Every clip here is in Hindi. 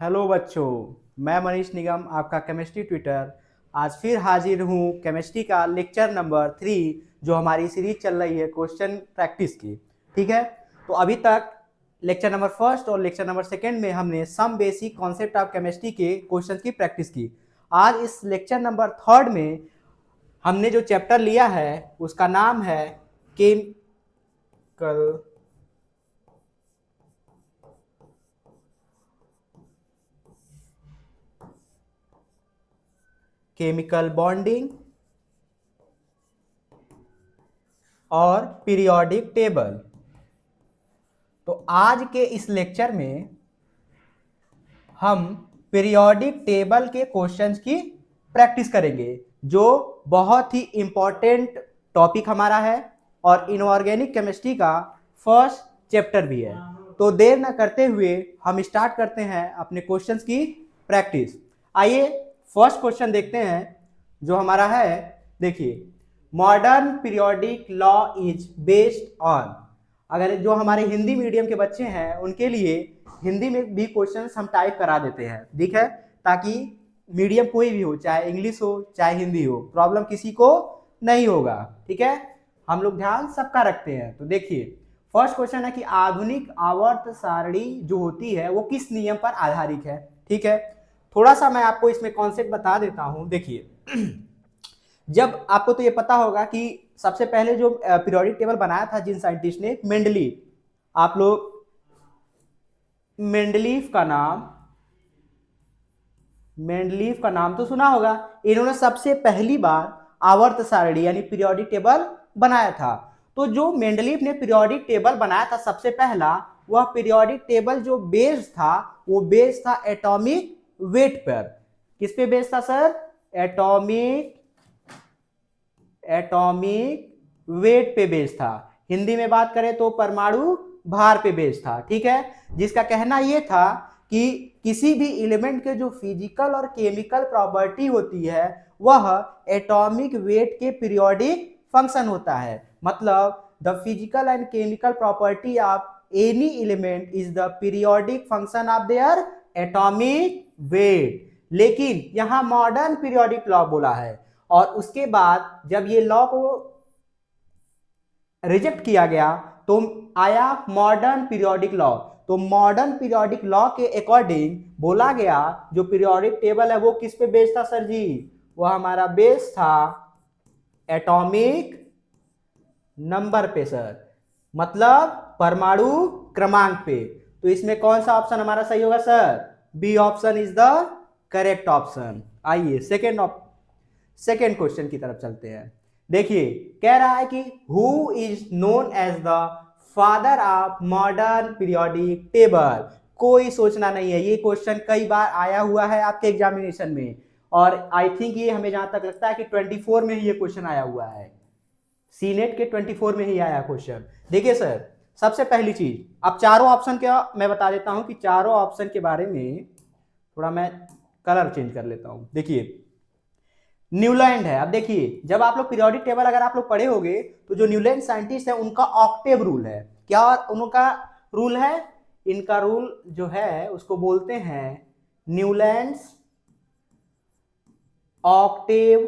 हेलो बच्चों, मैं मनीष निगम, आपका केमिस्ट्री ट्यूटर। आज फिर हाजिर हूँ केमिस्ट्री का लेक्चर नंबर 3, जो हमारी सीरीज चल रही है क्वेश्चन प्रैक्टिस की। ठीक है, तो अभी तक लेक्चर नंबर फर्स्ट और लेक्चर नंबर सेकंड में हमने some basic concept of chemistry के क्वेश्चन की प्रैक्टिस की। आज इस लेक्चर नंबर थर्ड में हमने जो चैप्टर लिया है उसका नाम है केमिकल केमिकल बॉन्डिंग और पीरियोडिक टेबल। तो आज के इस लेक्चर में हम पीरियोडिक टेबल के क्वेश्चंस की प्रैक्टिस करेंगे, जो बहुत ही इंपॉर्टेंट टॉपिक हमारा है और इनऑर्गेनिक केमिस्ट्री का फर्स्ट चैप्टर भी है। तो देर न करते हुए हम स्टार्ट करते हैं अपने क्वेश्चंस की प्रैक्टिस। आइए फर्स्ट क्वेश्चन देखते हैं जो हमारा है। देखिए, modern periodic law is based on. अगर जो हमारे हिंदी मीडियम के बच्चे हैं उनके लिए हिंदी में भी क्वेश्चंस हम टाइप करा देते हैं, ठीक है, ताकि मीडियम कोई भी हो, चाहे इंग्लिश हो चाहे हिंदी हो, प्रॉब्लम किसी को नहीं होगा। ठीक है, हम लोग ध्यान सबका रखते हैं। तो देखिए, फर्स्ट क्वेश्चन है कि आधुनिक आवर्त सारणी जो होती है वो किस नियम पर आधारित है। ठीक है, थोड़ा सा मैं आपको इसमें कॉन्सेप्ट बता देता हूं। देखिए, जब आपको तो ये पता होगा कि सबसे पहले जो पीरियोडिक टेबल बनाया था जिन साइंटिस्ट ने, मेंडलीव। आप लोग मेंडलीव का नाम तो सुना होगा। इन्होंने सबसे पहली बार आवर्त सारणी यानी पीरियोडिक टेबल बनाया था। तो जो मेंडलीव ने पीरियोडिक टेबल बनाया था सबसे पहला, वह पीरियोडिक टेबल जो बेस्ड था वो बेस्ड था एटॉमिक वेट पर। किस पे बेस्ड था सर? एटॉमिक वेट पे बेस्ड था। हिंदी में बात करें तो परमाणु भार पे बेस्ड था। ठीक है, जिसका कहना यह था कि किसी भी एलिमेंट के जो फिजिकल और केमिकल प्रॉपर्टी होती है वह एटॉमिक वेट के पीरियोडिक फंक्शन होता है। मतलब the physical and chemical property of any element is the periodic function of their atomic weight. लेकिन यहां मॉडर्न पीरियोडिक लॉ बोला है, और उसके बाद जब ये लॉ को रिजेक्ट किया गया तो आया मॉडर्न पीरियोडिक लॉ। तो मॉडर्न पीरियोडिक लॉ के अकॉर्डिंग बोला गया जो पीरियोडिक टेबल है वो किस पे बेस्ड था सर जी? वह हमारा बेस था एटॉमिक नंबर पे सर, मतलब परमाणु क्रमांक पे। तो इसमें कौन सा ऑप्शन हमारा सही होगा sir? B option is the correct option. आइए सेकेंड क्वेश्चन की तरफ चलते हैं। देखिए, कह रहा है कि who is known as the father of modern periodic table. कोई सोचना नहीं है, ये क्वेश्चन कई बार आया हुआ है आपके एग्जामिनेशन में, और आई थिंक ये हमें जहां तक लगता है कि 24 में ही ये क्वेश्चन आया हुआ है। सीनेट के 24 में ही आया क्वेश्चन। देखिए सर, सबसे पहली चीज, अब चारों ऑप्शन क्या मैं बता देता हूं कि चारों ऑप्शन के बारे में थोड़ा मैं कलर चेंज कर लेता हूं। देखिए, न्यूलैंड है। अब देखिए, जब आप लोग पीरियोडिक टेबल अगर आप लोग पढ़े होंगे तो जो न्यूलैंड साइंटिस्ट है उनका ऑक्टेव रूल है। क्या उनका रूल है? इनका रूल जो है उसको बोलते हैं न्यूलैंड्स ऑक्टेव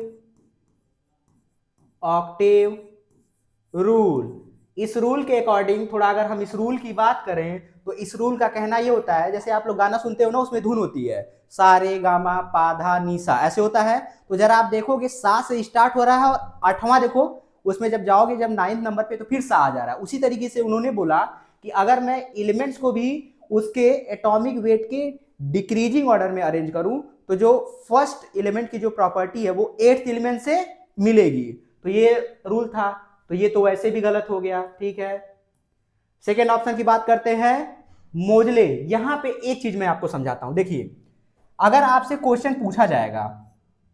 रूल। इस रूल के अकॉर्डिंग, थोड़ा अगर हम इस रूल की बात करें तो इस रूल का कहना यह होता है, जैसे आप लोग गाना सुनते हो ना, उसमें धुन होती है सा रे गा मा पा धा नी सा, ऐसे होता है। तो जरा आप देखोगे सा से स्टार्ट हो रहा है और आठवां देखो, उसमें जब जाओगे जब 9th नंबर पे तो फिर सा आ जा रहा है। उसी तरीके से उन्होंने बोला कि अगर मैं एलिमेंट्स को भी उसके एटॉमिक वेट के डिक्रीजिंग ऑर्डर में अरेंज करूं तो जो फर्स्ट एलिमेंट की जो प्रॉपर्टी है वो 8th एलिमेंट से मिलेगी। तो ये रूल था, तो ये तो वैसे भी गलत हो गया। ठीक है, सेकेंड ऑप्शन की बात करते हैं, मोजले। यहां पे एक चीज मैं आपको समझाता हूं। देखिए, अगर आपसे क्वेश्चन पूछा जाएगा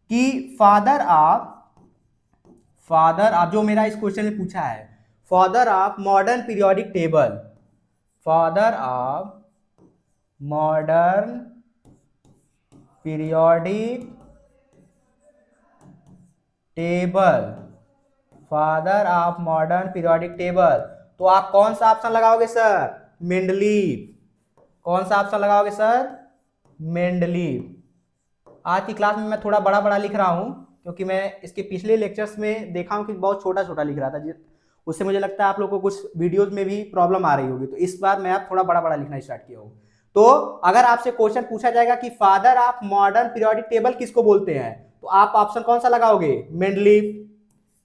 कि फादर ऑफ जो मेरा इस क्वेश्चन में पूछा है, father of modern periodic table, father of modern periodic table, father of modern periodic table, तो आप कौन सा ऑप्शन लगाओगे सर? मेंडलीव। कौन सा ऑप्शन लगाओगे सर? मेंडलीव। आज की क्लास में मैं थोड़ा बड़ा बड़ा लिख रहा हूं क्योंकि मैं इसके पिछले लेक्चर्स में देखा हूं कि बहुत छोटा छोटा लिख रहा था, उससे मुझे लगता है आप लोगों को कुछ वीडियोस में भी प्रॉब्लम आ रही होगी, तो इस बार मैं आप थोड़ा बड़ा बड़ा लिखना स्टार्ट किया हूं। तो अगर आपसे क्वेश्चन पूछा जाएगा कि father of modern periodic table किसको बोलते हैं, तो आप ऑप्शन कौन सा लगाओगे? मेंडलीव,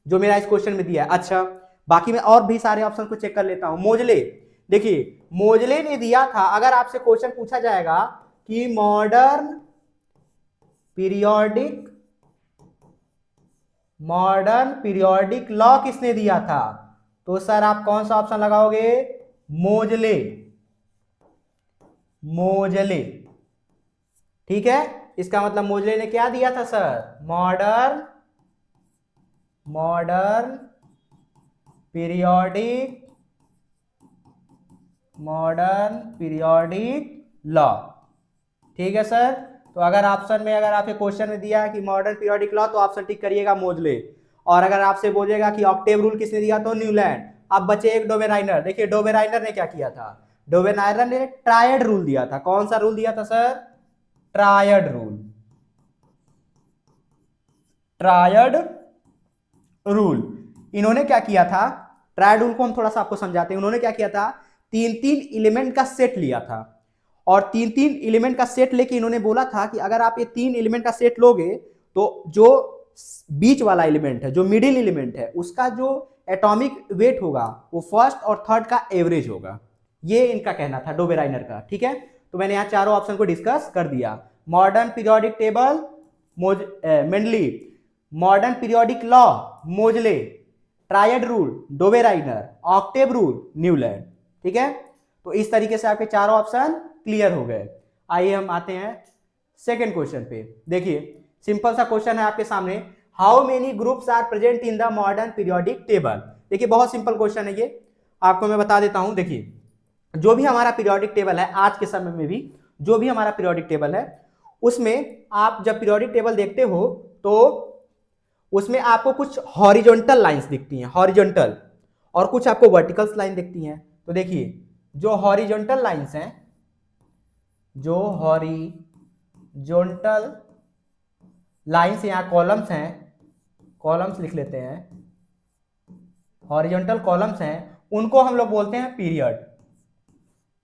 जो मेरा इस क्वेश्चन में दिया है। अच्छा, बाकी मैं और भी सारे ऑप्शन को चेक कर लेता हूं। मोजले, देखिए मोजले ने दिया था, अगर आपसे क्वेश्चन पूछा जाएगा कि मॉडर्न पीरियोडिक लॉ किसने दिया था, तो सर आप कौन सा ऑप्शन लगाओगे? मोजले, मोजले। ठीक है, इसका मतलब मोजले ने क्या दिया था सर? Modern periodic law. ठीक है सर, तो अगर ऑप्शन में, अगर आपके क्वेश्चन में दिया है कि मॉडर्न पीरियोडिक लॉ, तो ऑप्शन टिक करिएगा मोजले। और अगर आपसे बोलेगा कि ऑक्टेव रूल किसने दिया, तो न्यूलैंड। अब बचे एक डोबेराइनर। देखिए डोबेराइनर ने क्या किया था? डोबेराइनर ने ट्रायड रूल दिया था। कौन सा रूल दिया था sir? Triad rule, triad rule. इन्होंने क्या किया था? ट्रायड रूल को हम थोड़ा सा आपको समझाते हैं। उन्होंने क्या किया था? तीन तीन एलिमेंट का सेट लिया था, और तीन तीन एलिमेंट का सेट लेके इन्होंने बोला था कि अगर आप ये तीन एलिमेंट का सेट लोगे तो जो बीच वाला एलिमेंट है, जो मिडिल एलिमेंट है, उसका जो एटॉमिक वेट होगा वो फर्स्ट और थर्ड का एवरेज होगा। ये इनका कहना था डोबेराइनर का। ठीक है, तो मैंने यहाँ चारों ऑप्शन को डिस्कस कर दिया। Modern periodic table Mendeleev, modern periodic law Moseley, triad rule Dobereiner, octave rule Newland. ठीक है, तो इस तरीके से आपके चारों ऑप्शन क्लियर हो गए। आइए हम आते हैं सेकंड क्वेश्चन पे। देखिए सिंपल सा क्वेश्चन है आपके सामने, how many groups are present in the modern periodic table. देखिए बहुत सिंपल क्वेश्चन है ये, आपको मैं बता देता हूं। देखिए जो भी हमारा पीरियोडिक टेबल है, आज के समय में भी जो भी हमारा पीरियोडिक टेबल है, उसमें आप जब पीरियोडिक टेबल देखते हो तो उसमें आपको कुछ हॉरिजॉन्टल लाइंस दिखती हैं, हॉरिजॉन्टल, और कुछ आपको वर्टिकल लाइन दिखती हैं। तो देखिए जो हॉरिजॉन्टल लाइंस हैं, जो हॉरिजॉन्टल लाइंस यहाँ कॉलम्स हैं, कॉलम्स लिख लेते हैं, हॉरिजॉन्टल कॉलम्स हैं, उनको हम लोग बोलते हैं पीरियड।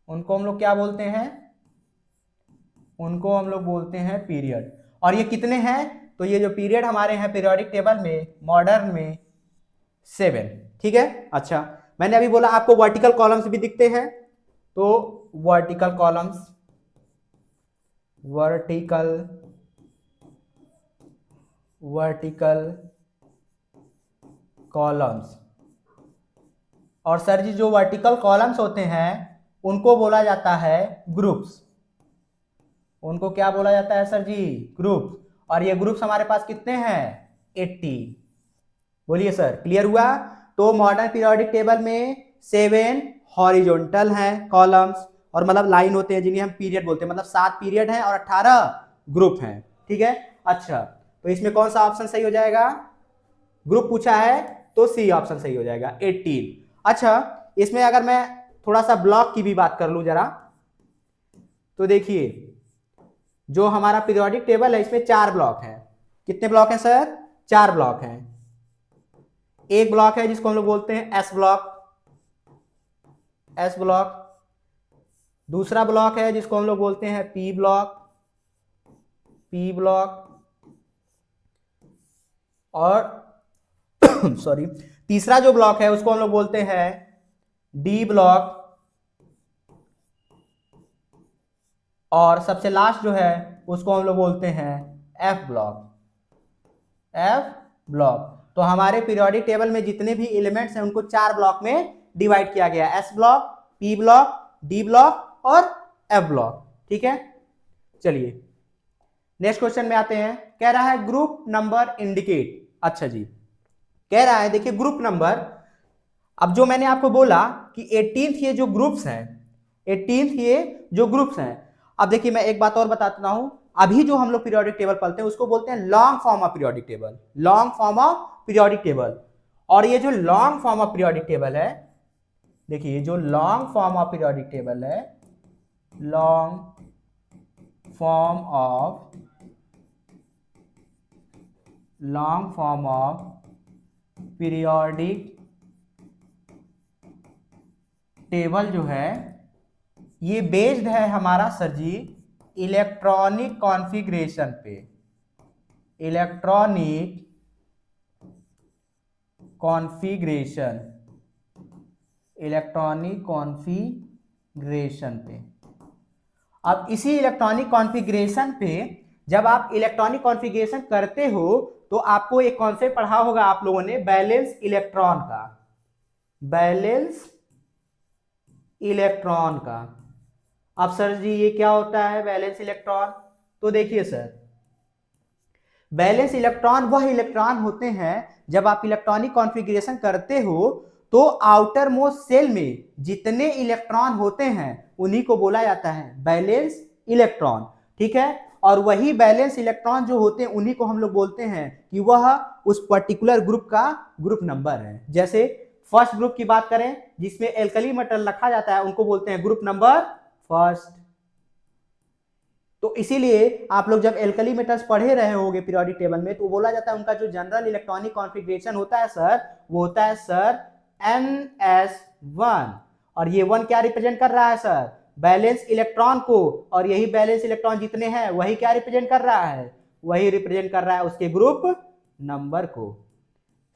उनको हम लोग क्या बोलते हैं? उनको हम लोग बोलते हैं पीरियड। और ये कितने हैं? तो ये जो पीरियड हमारे हैं पीरियोडिक टेबल में, मॉडर्न में 7। ठीक है, अच्छा मैंने अभी बोला आपको वर्टिकल कॉलम्स भी दिखते हैं, तो वर्टिकल कॉलम्स, वर्टिकल कॉलम्स। और सर जी जो वर्टिकल कॉलम्स होते हैं उनको बोला जाता है ग्रुप्स। उनको क्या बोला जाता है सर जी? ग्रुप्स। और ये ग्रुप्स हमारे पास कितने हैं? 80। बोलिए सर, क्लियर हुआ? तो मॉडर्न पीरियोडिक टेबल में 7 हॉरिजॉन्टल हैं कॉलम्स, और मतलब लाइन होते हैं जिन्हें हम पीरियड बोलते हैं, मतलब 7 पीरियड हैं और 18 ग्रुप हैं। ठीक है, अच्छा तो इसमें कौन सा ऑप्शन सही हो जाएगा? ग्रुप पूछा है तो सी ऑप्शन सही हो जाएगा, 18। अच्छा इसमें अगर मैं थोड़ा सा ब्लॉक की भी बात कर लूं जरा, तो देखिए जो हमारा पीरियोडिक टेबल है इसमें 4 ब्लॉक हैं। कितने ब्लॉक हैं सर? 4 ब्लॉक हैं। एक ब्लॉक है जिसको हम लोग बोलते हैं एस ब्लॉक, एस ब्लॉक। दूसरा ब्लॉक है जिसको हम लोग बोलते हैं पी ब्लॉक, पी ब्लॉक। और सॉरी, तीसरा जो ब्लॉक है उसको हम लोग बोलते हैं डी ब्लॉक। और सबसे लास्ट जो है उसको हम लोग बोलते हैं एफ ब्लॉक, एफ ब्लॉक। तो हमारे पीरियोडिक टेबल में जितने भी एलिमेंट्स हैं उनको 4 ब्लॉक में डिवाइड किया गया है, S block, P block, D block और एफ ब्लॉक। ठीक है, चलिए नेक्स्ट क्वेश्चन में आते हैं। कह रहा है ग्रुप नंबर इंडिकेट। अच्छा जी, कह रहा है देखिए ग्रुप नंबर। अब जो मैंने आपको बोला कि 18th ये जो ग्रुप्स हैं, 18th ये जो ग्रुप्स हैं, अब देखिए मैं एक बात और बताता हूं। अभी जो हम लोग पीरियोडिक टेबल पढ़ते हैं उसको बोलते हैं long form of periodic table, long form of periodic table. और ये जो long form of periodic table है, देखिए जो long form of periodic table है, long form of long form of periodic table जो है ये बेस्ड है हमारा सर जी इलेक्ट्रॉनिक कॉन्फ़िगरेशन पे, इलेक्ट्रॉनिक कॉन्फ़िगरेशन, इलेक्ट्रॉनिक कॉन्फ़िगरेशन पे। अब इसी इलेक्ट्रॉनिक कॉन्फ़िगरेशन पे जब आप इलेक्ट्रॉनिक कॉन्फ़िगरेशन करते हो तो आपको एक कॉन्सेप्ट पढ़ा होगा आप लोगों ने बैलेंस इलेक्ट्रॉन का, बैलेंस इलेक्ट्रॉन का। अब सर जी ये क्या होता है बैलेंस इलेक्ट्रॉन? तो देखिए सर, बैलेंस इलेक्ट्रॉन वह इलेक्ट्रॉन होते हैं जब आप इलेक्ट्रॉनिक कॉन्फ़िगरेशन करते हो तो आउटर मोस्ट सेल में जितने इलेक्ट्रॉन होते हैं उन्हीं को बोला जाता है बैलेंस इलेक्ट्रॉन, ठीक है। और वही बैलेंस इलेक्ट्रॉन जो होते हैं उन्हीं को हम लोग बोलते हैं कि वह उस पर्टिकुलर ग्रुप का ग्रुप नंबर है। जैसे फर्स्ट ग्रुप की बात करें जिसमें एल्कली मेटल रखा जाता है उनको बोलते हैं ग्रुप नंबर फर्स्ट। तो इसीलिए आप लोग जब एल्कली मेटल्स पढ़े रहे होंगे पीरियोडिक टेबल में तो बोला जाता है उनका जो जनरल इलेक्ट्रॉनिक कॉन्फ़िगरेशन होता है सर वो होता है सर NS1। और ये 1 क्या रिप्रेजेंट कर रहा है सर? बैलेंस इलेक्ट्रॉन को। और यही बैलेंस इलेक्ट्रॉन जितने हैं वही क्या रिप्रेजेंट कर रहा है? वही रिप्रेजेंट कर रहा है उसके ग्रुप नंबर को।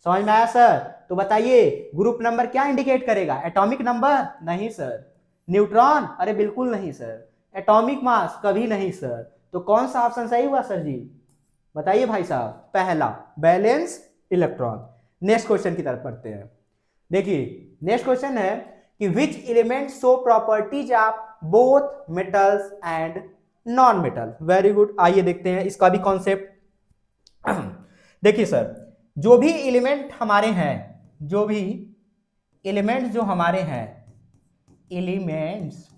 समझ में आया सर? तो बताइए ग्रुप नंबर क्या इंडिकेट करेगा? Atomic number? नहीं सर। न्यूट्रॉन? अरे बिल्कुल नहीं सर। Atomic mass? कभी नहीं सर। तो कौन सा ऑप्शन सही हुआ सर जी? बताइए भाई साहब, पहला बैलेंस इलेक्ट्रॉन। नेक्स्ट क्वेश्चन की तरफ पढ़ते हैं। देखिए नेक्स्ट क्वेश्चन है कि which element show properties of both metals and non metal. Very good, आइए देखते हैं इसका भी कॉन्सेप्ट। देखिए सर, जो भी एलिमेंट हमारे हैं, जो भी एलिमेंट्स जो हमारे हैं, एलिमेंट्स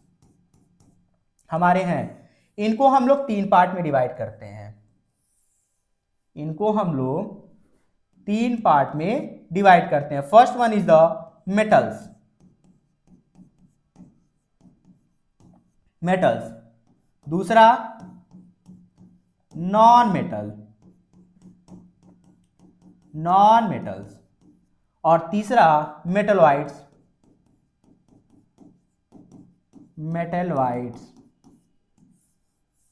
हमारे हैं इनको हम लोग 3 पार्ट में डिवाइड करते हैं। इनको हम लोग 3 पार्ट में डिवाइड करते हैं। First one is the metals, metals. दूसरा नॉन मेटल, नॉन मेटल्स। और तीसरा मेटलॉइड्स, मेटलॉइड्स।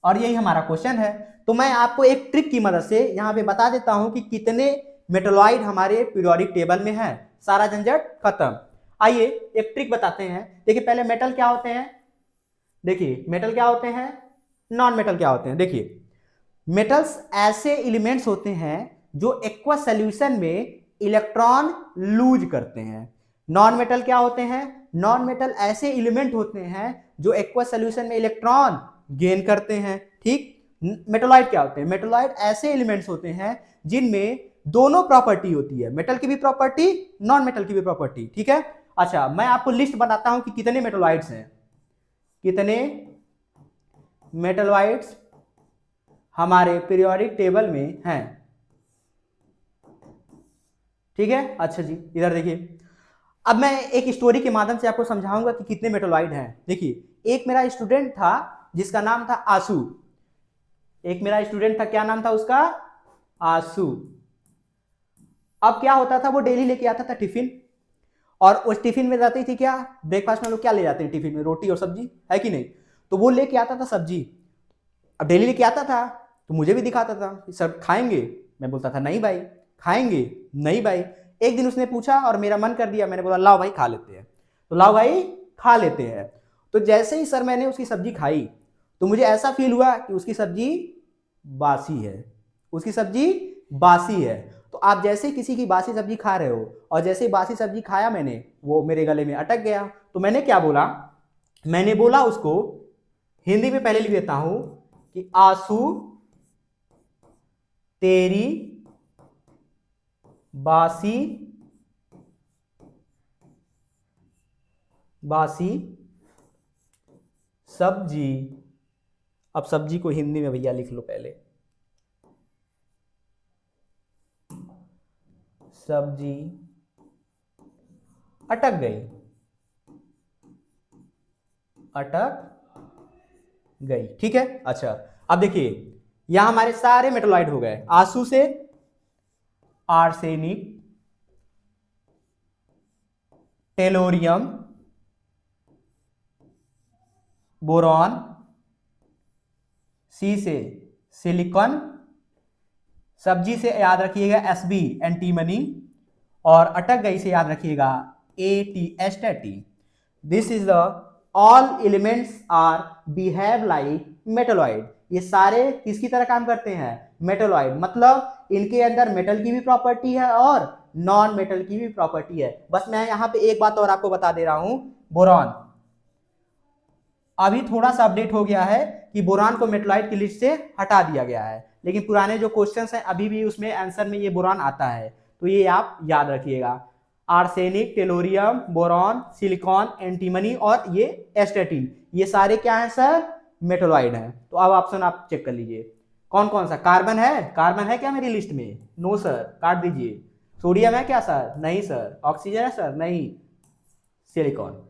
और यही हमारा क्वेश्चन है। तो मैं आपको एक ट्रिक की मदद से यहां पे बता देता हूं कि कितने मेटलॉइड हमारे पीरियोडिक टेबल में हैं। सारा झंझट खत्म। आइए एक ट्रिक बताते हैं। देखिए पहले मेटल क्या होते हैं, देखिए मेटल क्या होते हैं, नॉन मेटल क्या होते हैं। देखिए मेटल्स ऐसे एलिमेंट्स होते हैं जो एक्वा सॉल्यूशन में इलेक्ट्रॉन लूज करते हैं। नॉन मेटल क्या होते हैं, नॉन मेटल ऐसे एलिमेंट होते हैं जो एक्वा सॉल्यूशन में इलेक्ट्रॉन गेन करते हैं, ठीक। मेटलॉइड क्या होते हैं, मेटलॉइड ऐसे एलिमेंट्स होते हैं जिनमें दोनों प्रॉपर्टी होती है, मेटल की भी प्रॉपर्टी नॉन मेटल की भी प्रॉपर्टी, ठीक है। अच्छा मैं आपको लिस्ट बताता हूं कि कितने मेटलॉइड्स हैं, कितने मेटलॉइड्स हमारे पीरियोडिक टेबल में हैं, ठीक है। अच्छा जी इधर देखिए, अब मैं एक स्टोरी के माध्यम से आपको समझाऊंगा कि कितने मेटलॉइड हैं। देखिए एक मेरा स्टूडेंट था जिसका नाम था आशु, एक मेरा स्टूडेंट था, क्या नाम था उसका? आशु। अब क्या होता था, वो डेली लेके आता था टिफिन, और उस टिफिन में रहती थी क्या, ब्रेकफास्ट में लोग क्या ले जाते हैं टिफिन में, रोटी और सब्जी, है कि नहीं। तो वो लेके आता था सब्जी, अब डेली लेके आता था तो मुझे भी दिखाता था सर खाएंगे, मैं बोलता था नहीं भाई। खाएंगे? नहीं भाई। एक दिन उसने पूछा और मेरा मन कर दिया, मैंने बोला लाओ भाई खा लेते हैं, तो लाओ भाई खा लेते हैं। तो जैसे ही सर मैंने उसकी सब्जी खाई तो मुझे ऐसा फील हुआ कि उसकी सब्जी बासी है, उसकी सब्जी बासी है। तो आप जैसे किसी की बासी सब्जी खा रहे हो और जैसे ही बासी सब्जी खाया मैंने, वो मेरे गले में अटक गया। तो मैंने क्या बोला, मैंने बोला उसको, हिंदी में पहले लिख देता हूं कि आंसू तेरी बासी बासी सब्जी। अब सब्जी को हिंदी में भैया लिख लो पहले, सब्जी अटक गई, अटक गई, ठीक है। अच्छा अब देखिए यहां हमारे सारे मेटलॉइड हो गए। आंसू से आर्सेनिक, टेलोरियम, बोरॉन, सी से सिलिकॉन, सब्जी से याद रखिएगा एसबी एंटीमनी, और अटक गई से याद रखिएगा एटी एस्टेटी। This is the all elements are behave like metalloid. ये सारे किसकी तरह काम करते हैं? मेटलॉइड। मतलब इनके अंदर मेटल की भी प्रॉपर्टी है और नॉन मेटल की भी प्रॉपर्टी है। बस मैं यहां पे एक बात और आपको बता दे रहा हूं, बोरॉन अभी थोड़ा सा अपडेट हो गया है कि बोरान को मेटलॉइड की लिस्ट से हटा दिया गया है, लेकिन पुराने जो क्वेश्चंस हैं अभी भी उसमें आंसर में ये बोरान आता है, तो ये आप याद रखिएगा। Arsenic, tellurium, boron, silicon, antimony और ये एस्टेटिन, ये सारे क्या हैं सर? मेटलॉइड हैं। तो अब ऑप्शन आप चेक कर लीजिए कौन कौन सा। कार्बन है? कार्बन है क्या मेरी लिस्ट में? नो सर, काट दीजिए। सोडियम है क्या सर? नहीं सर। ऑक्सीजन है सर? नहीं। सिलिकॉन।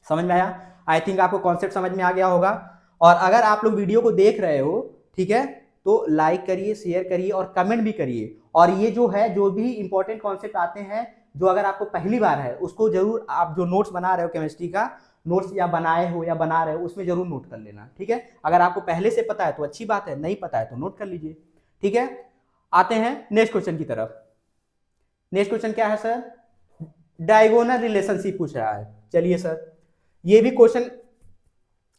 समझ में आया? आई थिंक आपको कॉन्सेप्ट समझ में आ गया होगा। और अगर आप लोग वीडियो को देख रहे हो, ठीक है, तो लाइक करिए, शेयर करिए और कमेंट भी करिए। और ये जो है, जो भी इंपॉर्टेंट कॉन्सेप्ट आते हैं, जो अगर आपको पहली बार है, उसको जरूर आप जो नोट्स बना रहे हो केमिस्ट्री का, नोट्स या बनाए हो या बना रहे हो, उसमें जरूर नोट कर लेना, ठीक है। अगर आपको पहले से पता है तो अच्छी बात है, नहीं पता है तो नोट कर लीजिए, ठीक है। आते हैं नेक्स्ट क्वेश्चन की तरफ। नेक्स्ट क्वेश्चन क्या है सर? डायगोनल रिलेशनशिप पूछ रहा है। चलिए सर, ये भी क्वेश्चन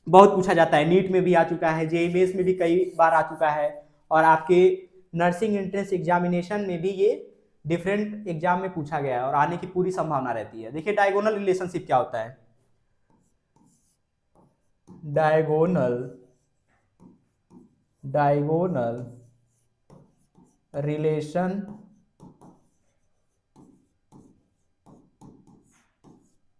बहुत पूछा जाता है, नीट में भी आ चुका है, जेईई में भी कई बार आ चुका है, और आपके नर्सिंग एंट्रेंस एग्जामिनेशन में भी ये डिफरेंट एग्जाम में पूछा गया है और आने की पूरी संभावना रहती है। देखिए डायगोनल रिलेशनशिप क्या होता है। Diagonal diagonal relation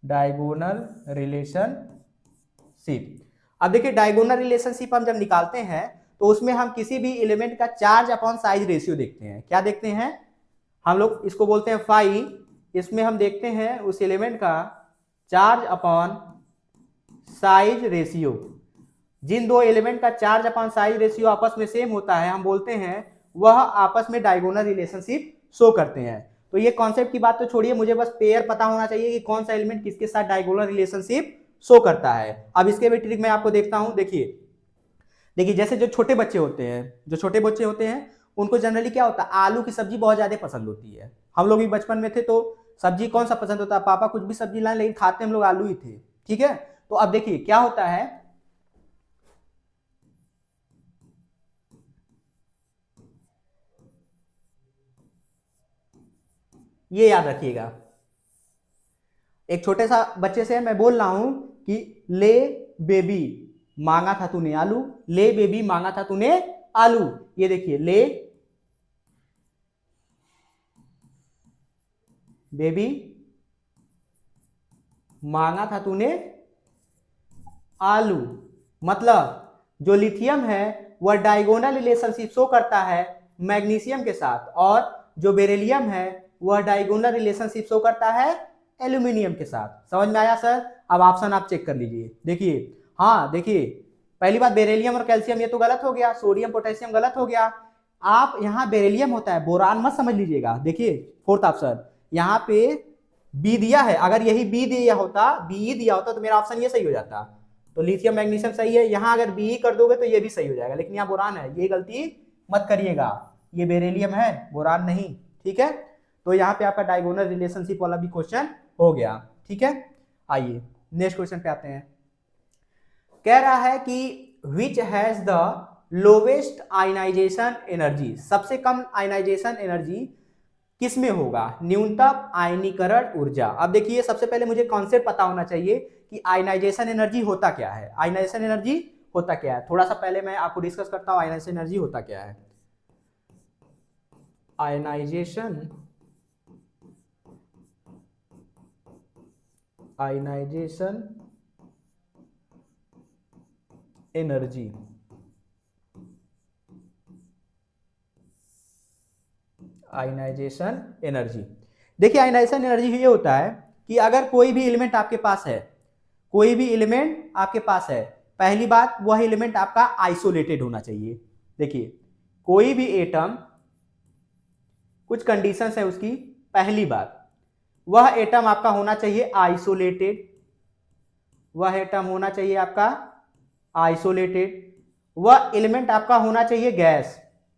diagonal relationship. अब देखिए डायगोनल रिलेशनशिप हम जब निकालते हैं तो उसमें हम किसी भी एलिमेंट का चार्ज अपॉन साइज रेशियो देखते हैं। क्या देखते हैं हम लोग? इसको बोलते हैं फाई। इसमें हम देखते हैं उस एलिमेंट का चार्ज अपॉन साइज रेशियो। जिन दो एलिमेंट का चार्ज अपॉन साइज रेशियो आपस में सेम होता है, हम बोलते हैं वह आपस में डायगोनल रिलेशनशिप शो करते हैं। तो ये कॉन्सेप्ट की बात तो छोड़िए, मुझे बस पेयर पता होना चाहिए कि कौन सा एलिमेंट किसके साथ डायगोनल रिलेशनशिप शो करता है। अब इसके भी ट्रिक मैं आपको देखता हूं। देखिए देखिए जैसे जो छोटे बच्चे होते हैं, उनको जनरली क्या होता है, आलू की सब्जी बहुत ज्यादा पसंद होती है। हम लोग भी बचपन में थे तो सब्जी कौन सा पसंद होता है, पापा कुछ भी सब्जी लाए, लेकिन खाते हम लोग आलू ही थे, ठीक है। तो अब देखिए क्या होता है, ये याद रखिएगा। एक छोटे सा बच्चे से मैं बोल रहा हूं कि ले बेबी मांगा था तूने आलू, ले बेबी मांगा था तूने आलू। ये देखिए ले बेबी मांगा था तूने आलू। मतलब जो लिथियम है वह डायगोनल रिलेशनशिप शो करता है मैग्नीशियम के साथ, और जो बेरिलियम है वह डायगोनल रिलेशनशिप शो करता है एल्यूमिनियम के साथ। समझ में आया सर? अब ऑप्शन आप चेक कर लीजिए। देखिए, हाँ देखिए, पहली बात बेरिलियम और कैल्शियम ये तो गलत हो गया, सोडियम पोटेशियम गलत हो गया। आप यहाँ बेरिलियम होता है, बोरान मत समझ लीजिएगा। देखिए फोर्थ ऑप्शन यहाँ पे बी दिया है, अगर यही बी दिया होता, बी दिया होता तो मेरा ऑप्शन ये सही हो जाता। तो लिथियम मैग्नीशियम सही है, यहां अगर बी कर दोगे तो ये भी सही हो जाएगा, लेकिन यहाँ बोरान है, ये गलती मत करिएगा। ये बेरिलियम है, बोरान नहीं, ठीक है। तो यहाँ पे आपका डायगोनल रिलेशनशिप वाला भी क्वेश्चन हो गया, ठीक है। आइए नेक्स्ट क्वेश्चन पे आते हैं। कह रहा है कि which has the lowest ionization energy, सबसे कम आयनाइजेशन एनर्जी किसमें होगा? न्यूनतम आयनीकरण ऊर्जा। अब देखिए सबसे पहले मुझे कॉन्सेप्ट पता होना चाहिए कि आयनाइजेशन एनर्जी होता क्या है। आयनाइजेशन एनर्जी होता क्या है, थोड़ा सा पहले मैं आपको डिस्कस करता हूं आयनाइजेशन एनर्जी होता क्या है। Ionization energy ionization energy. देखिए आयनाइजेशन एनर्जी ये होता है कि अगर कोई भी एलिमेंट आपके पास है, कोई भी एलिमेंट आपके पास है, पहली बात, वह एलिमेंट आपका आइसोलेटेड होना चाहिए। देखिए कोई भी एटम, कुछ कंडीशंस है उसकी। पहली बात, वह एटम आपका होना चाहिए आइसोलेटेड, वह एटम होना चाहिए आपका आइसोलेटेड। वह एलिमेंट आपका होना चाहिए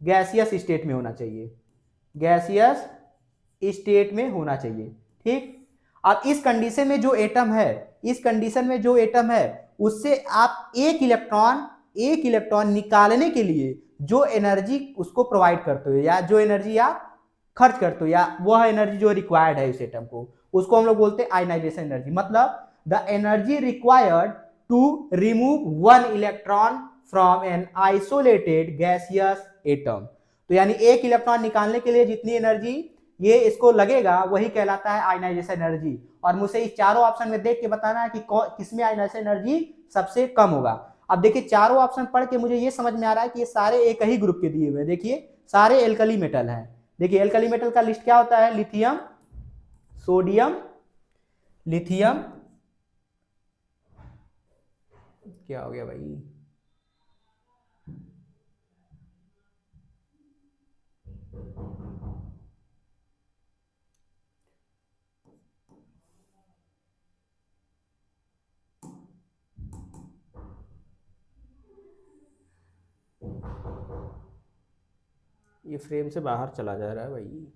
गैसियस स्टेट में होना चाहिए, गैसियस स्टेट में होना चाहिए। ठीक। अब इस कंडीशन में जो एटम है, इस कंडीशन में जो एटम है उससे आप एक इलेक्ट्रॉन निकालने के लिए जो एनर्जी उसको प्रोवाइड करते हो, या जो एनर्जी आप खर्च करते हो, या वह एनर्जी जो रिक्वायर्ड है इस एटम को, उसको हम लोग बोलते हैं आयनाइजेशन एनर्जी। मतलब the energy required to remove one electron from an isolated gaseous atom. तो यानी एक इलेक्ट्रॉन निकालने के लिए जितनी एनर्जी ये इसको लगेगा वही कहलाता है आयनाइजेशन एनर्जी। और मुझे इस चारों ऑप्शन में देख के बताना है कि किसमें आयनाइजेशन एनर्जी सबसे कम होगा। अब देखिए चारों ऑप्शन पढ़ के मुझे ये समझ में आ रहा है कि ये सारे एक ही ग्रुप के दिए हुए हैं। देखिए सारे एल्कली मेटल हैं। देखिए एल्कली मेटल का लिस्ट क्या होता है, लिथियम, सोडियम, लिथियम, क्या हो गया भाई, ये फ्रेम से बाहर चला जा रहा है भाई।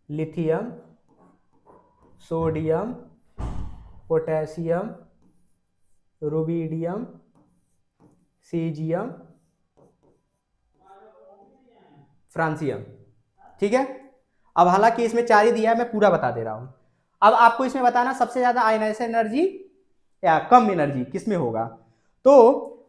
Lithium, sodium, potassium, rubidium, caesium, francium. ठीक है। अब हालांकि इसमें 4 ही दिया है, मैं पूरा बता दे रहा हूं। अब आपको इसमें बताना सबसे ज्यादा आयनाइजेशन एनर्जी या कम एनर्जी किसमें होगा। तो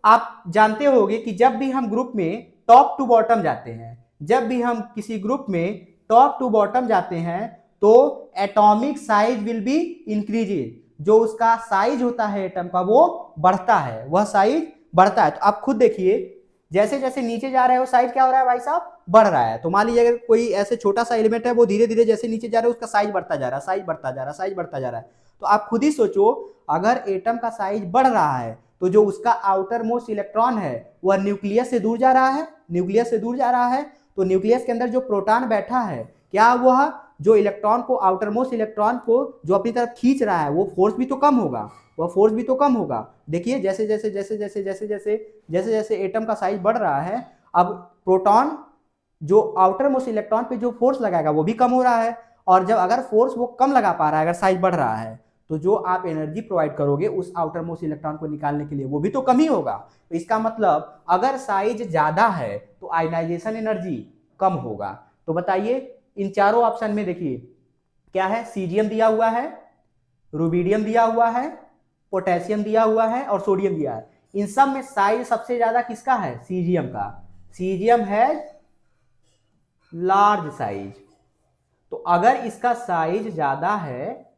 आप जानते होंगे कि जब भी हम ग्रुप में टॉप टू बॉटम जाते हैं, जब भी हम किसी ग्रुप में टॉप टू बॉटम जाते हैं तो atomic size will be increases. जो उसका साइज होता है एटम का वो बढ़ता है, वह साइज बढ़ता है। तो आप खुद देखिए जैसे जैसे नीचे जा रहे हो साइज क्या हो रहा है भाई साहब, बढ़ रहा है। तो मान लीजिए अगर कोई ऐसे छोटा सा एलिमेंट है वो धीरे धीरे जैसे नीचे जा रहा है उसका साइज बढ़ता जा रहा है, साइज बढ़ता जा रहा है, साइज बढ़ता जा रहा है। तो आप खुद ही सोचो अगर एटम का साइज बढ़ रहा है तो जो उसका आउटर मोस्ट इलेक्ट्रॉन है वह न्यूक्लियस से दूर जा रहा है, न्यूक्लियस से दूर जा रहा है। तो न्यूक्लियस के अंदर जो प्रोटॉन बैठा है, क्या वह जो इलेक्ट्रॉन को, आउटर मोस्ट इलेक्ट्रॉन को जो अपनी तरफ खींच रहा है, वो फोर्स भी तो कम होगा, वह फोर्स भी तो कम होगा। देखिए जैसे जैसे जैसे जैसे जैसे जैसे जैसे जैसे एटम का साइज बढ़ रहा है, अब प्रोटॉन जो आउटर मोस्ट इलेक्ट्रॉन पे जो फोर्स लगाएगा वो भी कम हो रहा है। और जब अगर फोर्स वो कम लगा पा रहा है, अगर साइज बढ़ रहा है, तो जो आप एनर्जी प्रोवाइड करोगे उस आउटर मोस्ट इलेक्ट्रॉन को निकालने के लिए वो भी तो कम ही होगा। तो इसका मतलब अगर साइज ज्यादा है तो आयनाइजेशन एनर्जी कम होगा। तो बताइए इन चारों ऑप्शन में देखिए क्या है, सीजियम दिया हुआ है, रुबिडियम दिया हुआ है, पोटेशियम दिया हुआ है और सोडियम दिया है। इन सब में साइज सबसे ज्यादा किसका है, सीजियम का। सीजियम है लार्ज साइज। तो अगर इसका साइज ज्यादा है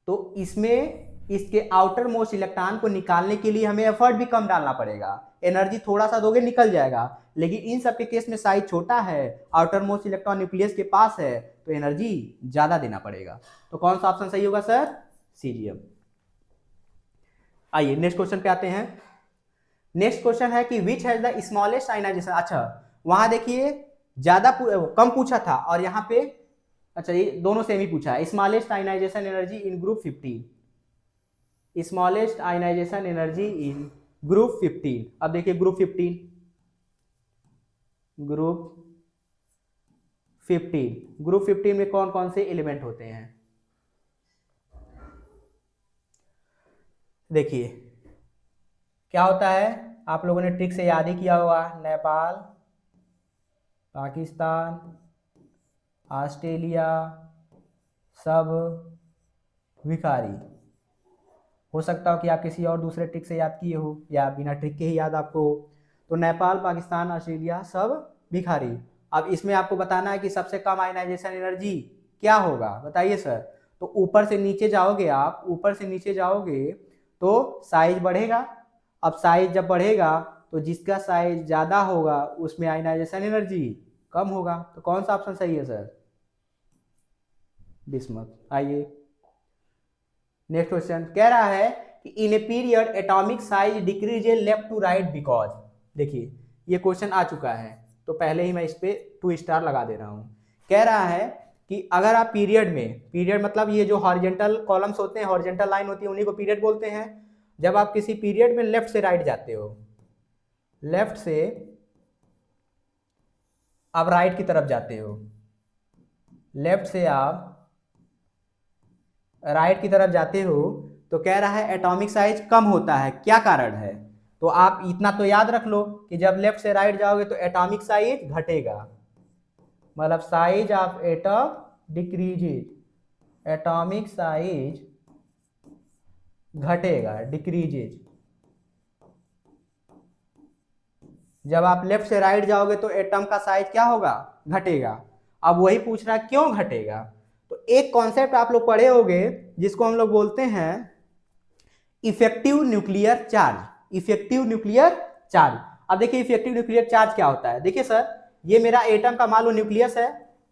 तो इसमें इसके आउटर मोस्ट इलेक्ट्रॉन को निकालने के लिए हमें एफर्ट भी कम डालना पड़ेगा, एनर्जी थोड़ा सा दोगे निकल जाएगा। लेकिन इन सब के केस में साइज छोटा है, आउटर मोस्ट इलेक्ट्रॉन न्यूक्लियस के पास है, तो एनर्जी ज्यादा देना पड़ेगा। तो कौन सा ऑप्शन सही होगा सर, सीजियम। आइए नेक्स्ट क्वेश्चन पे आते हैं। नेक्स्ट क्वेश्चन है कि which has the smallest ionization. अच्छा वहां देखिए ज्यादा कम पूछा था और यहाँ पे अच्छा ये दोनों सेम ही पूछा है। Smallest ionization energy in group 15, smallest ionization energy in group 15। अब देखिए ग्रुप 15, ग्रुप 15 में कौन कौन से एलिमेंट होते हैं। देखिए क्या होता है, आप लोगों ने ट्रिक से याद ही किया होगा, नेपाल, पाकिस्तान, ऑस्ट्रेलिया, सब भिखारी। हो सकता हो कि आप किसी और दूसरे ट्रिक से याद किए हो या बिना ट्रिक के ही याद आपको हो। तो नेपाल, पाकिस्तान, ऑस्ट्रेलिया, सब भिखारी। अब इसमें आपको बताना है कि सबसे कम आयनाइजेशन एनर्जी क्या होगा, बताइए सर। तो ऊपर से नीचे जाओगे आप, ऊपर से नीचे जाओगे तो साइज बढ़ेगा। अब साइज जब बढ़ेगा तो जिसका साइज ज़्यादा होगा उसमें आयनाइजेशन एनर्जी कम होगा। तो कौन सा ऑप्शन सही है सर? बिस्मथ। आइए नेक्स्ट क्वेश्चन कह रहा है कि in a period atomic size decrease left to right because. देखिए ये क्वेश्चन आ चुका है तो पहले ही मैं इस पे 2 स्टार लगा दे रहा हूं। कह रहा है कि अगर आप पीरियड में, पीरियड मतलब ये जो हॉरिजेंटल कॉलम्स होते हैं, हॉरिजेंटल लाइन होती है, उन्हीं को पीरियड बोलते हैं। जब आप किसी पीरियड में लेफ्ट से राइट जाते हो, लेफ्ट से आप राइट की तरफ जाते हो, लेफ्ट से आप राइट की तरफ जाते हो, तो कह रहा है एटॉमिक साइज कम होता है। क्या कारण है? तो आप इतना तो याद रख लो कि जब लेफ्ट से राइट जाओगे तो एटॉमिक साइज घटेगा, मतलब size of atom decreases, atomic size घटेगा, डिक्रीजेज। जब आप लेफ्ट से राइट जाओगे तो एटम का साइज क्या होगा? घटेगा। अब वही पूछ रहा है क्यों घटेगा। तो एक कॉन्सेप्ट आप लोग पढ़े होंगे जिसको हम लोग बोलते हैं effective nuclear charge. Effective nuclear charge. अब देखिए इफेक्टिव न्यूक्लियर चार्ज क्या होता है। देखिए सर, ये मेरा एटम का मान लो न्यूक्लियस है,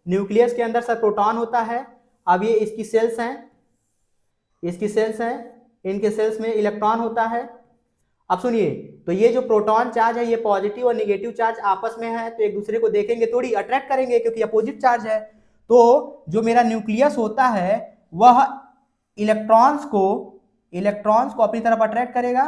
न्यूक्लियस के अंदर सर प्रोटॉन होता है। अब ये इसकी सेल्स हैं, इसकी सेल्स हैं, इनके सेल्स में इलेक्ट्रॉन होता है। अब सुनिए, तो ये जो प्रोटॉन चार्ज है, ये पॉजिटिव और निगेटिव चार्ज आपस में है, तो एक दूसरे को देखेंगे थोड़ी अट्रैक्ट करेंगे क्योंकि अपोजिट चार्ज है। तो जो मेरा न्यूक्लियस होता है वह इलेक्ट्रॉन्स को अपनी तरफ अट्रैक्ट करेगा।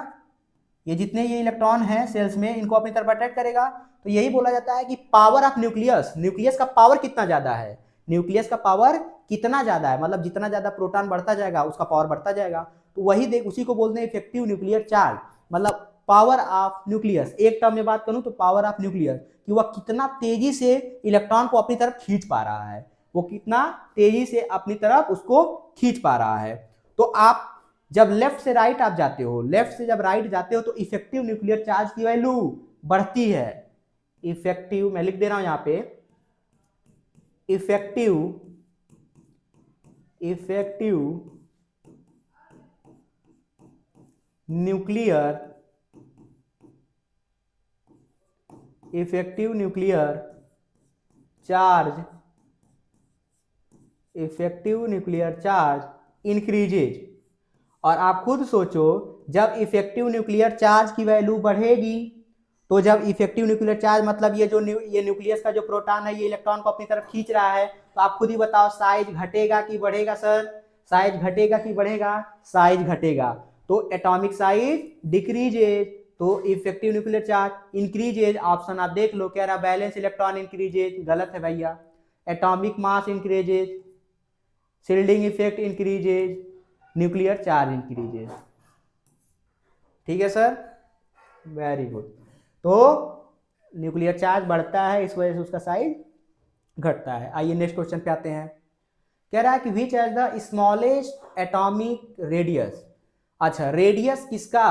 ये जितने ये इलेक्ट्रॉन हैं सेल्स में, इनको अपनी तरफ अट्रैक्ट करेगा। तो यही बोला जाता है कि पावर ऑफ न्यूक्लियस, न्यूक्लियस का पावर कितना ज्यादा है, न्यूक्लियस का पावर कितना ज्यादा है, मतलब जितना ज्यादा प्रोटॉन बढ़ता जाएगा उसका पावर बढ़ता जाएगा। तो वही देख, उसी को बोलते हैं इफेक्टिव न्यूक्लियर चार्ज, मतलब पावर ऑफ न्यूक्लियस। एक टर्म में बात करूं तो पावर ऑफ न्यूक्लियस, कि वह कितना तेजी से इलेक्ट्रॉन को अपनी तरफ खींच पा रहा है, वो कितना तेजी से अपनी तरफ उसको खींच पा रहा है। तो आप जब लेफ्ट से राइट आप जाते हो, लेफ्ट से जब राइट जाते हो तो इफेक्टिव न्यूक्लियर चार्ज की वैल्यू बढ़ती है। इफेक्टिव, मैं लिख दे रहा हूं यहां पे, इफेक्टिव न्यूक्लियर चार्ज इंक्रीजेज। और आप खुद सोचो, जब इफेक्टिव न्यूक्लियर चार्ज की वैल्यू बढ़ेगी, तो जब इफेक्टिव न्यूक्लियर चार्ज मतलब ये जो ये न्यूक्लियस का जो प्रोटॉन है ये इलेक्ट्रॉन को अपनी तरफ खींच रहा है, तो आप खुद ही बताओ साइज घटेगा कि बढ़ेगा सर? साइज घटेगा कि बढ़ेगा? साइज घटेगा। तो एटॉमिक साइज डिक्रीजेज, तो effective nuclear charge increases. Option आप देख लो, कह रहा बैलेंस इलेक्ट्रॉन इंक्रीजेज, गलत है भैया। Atomic mass increases, shielding effect increases, nuclear charge increases. ठीक है सर, वेरी गुड। तो न्यूक्लियर चार्ज बढ़ता है, इस वजह से उसका साइज घटता है। आइए नेक्स्ट क्वेश्चन पे आते हैं। कह रहा है कि which has the smallest atomic radius. अच्छा, रेडियस किसका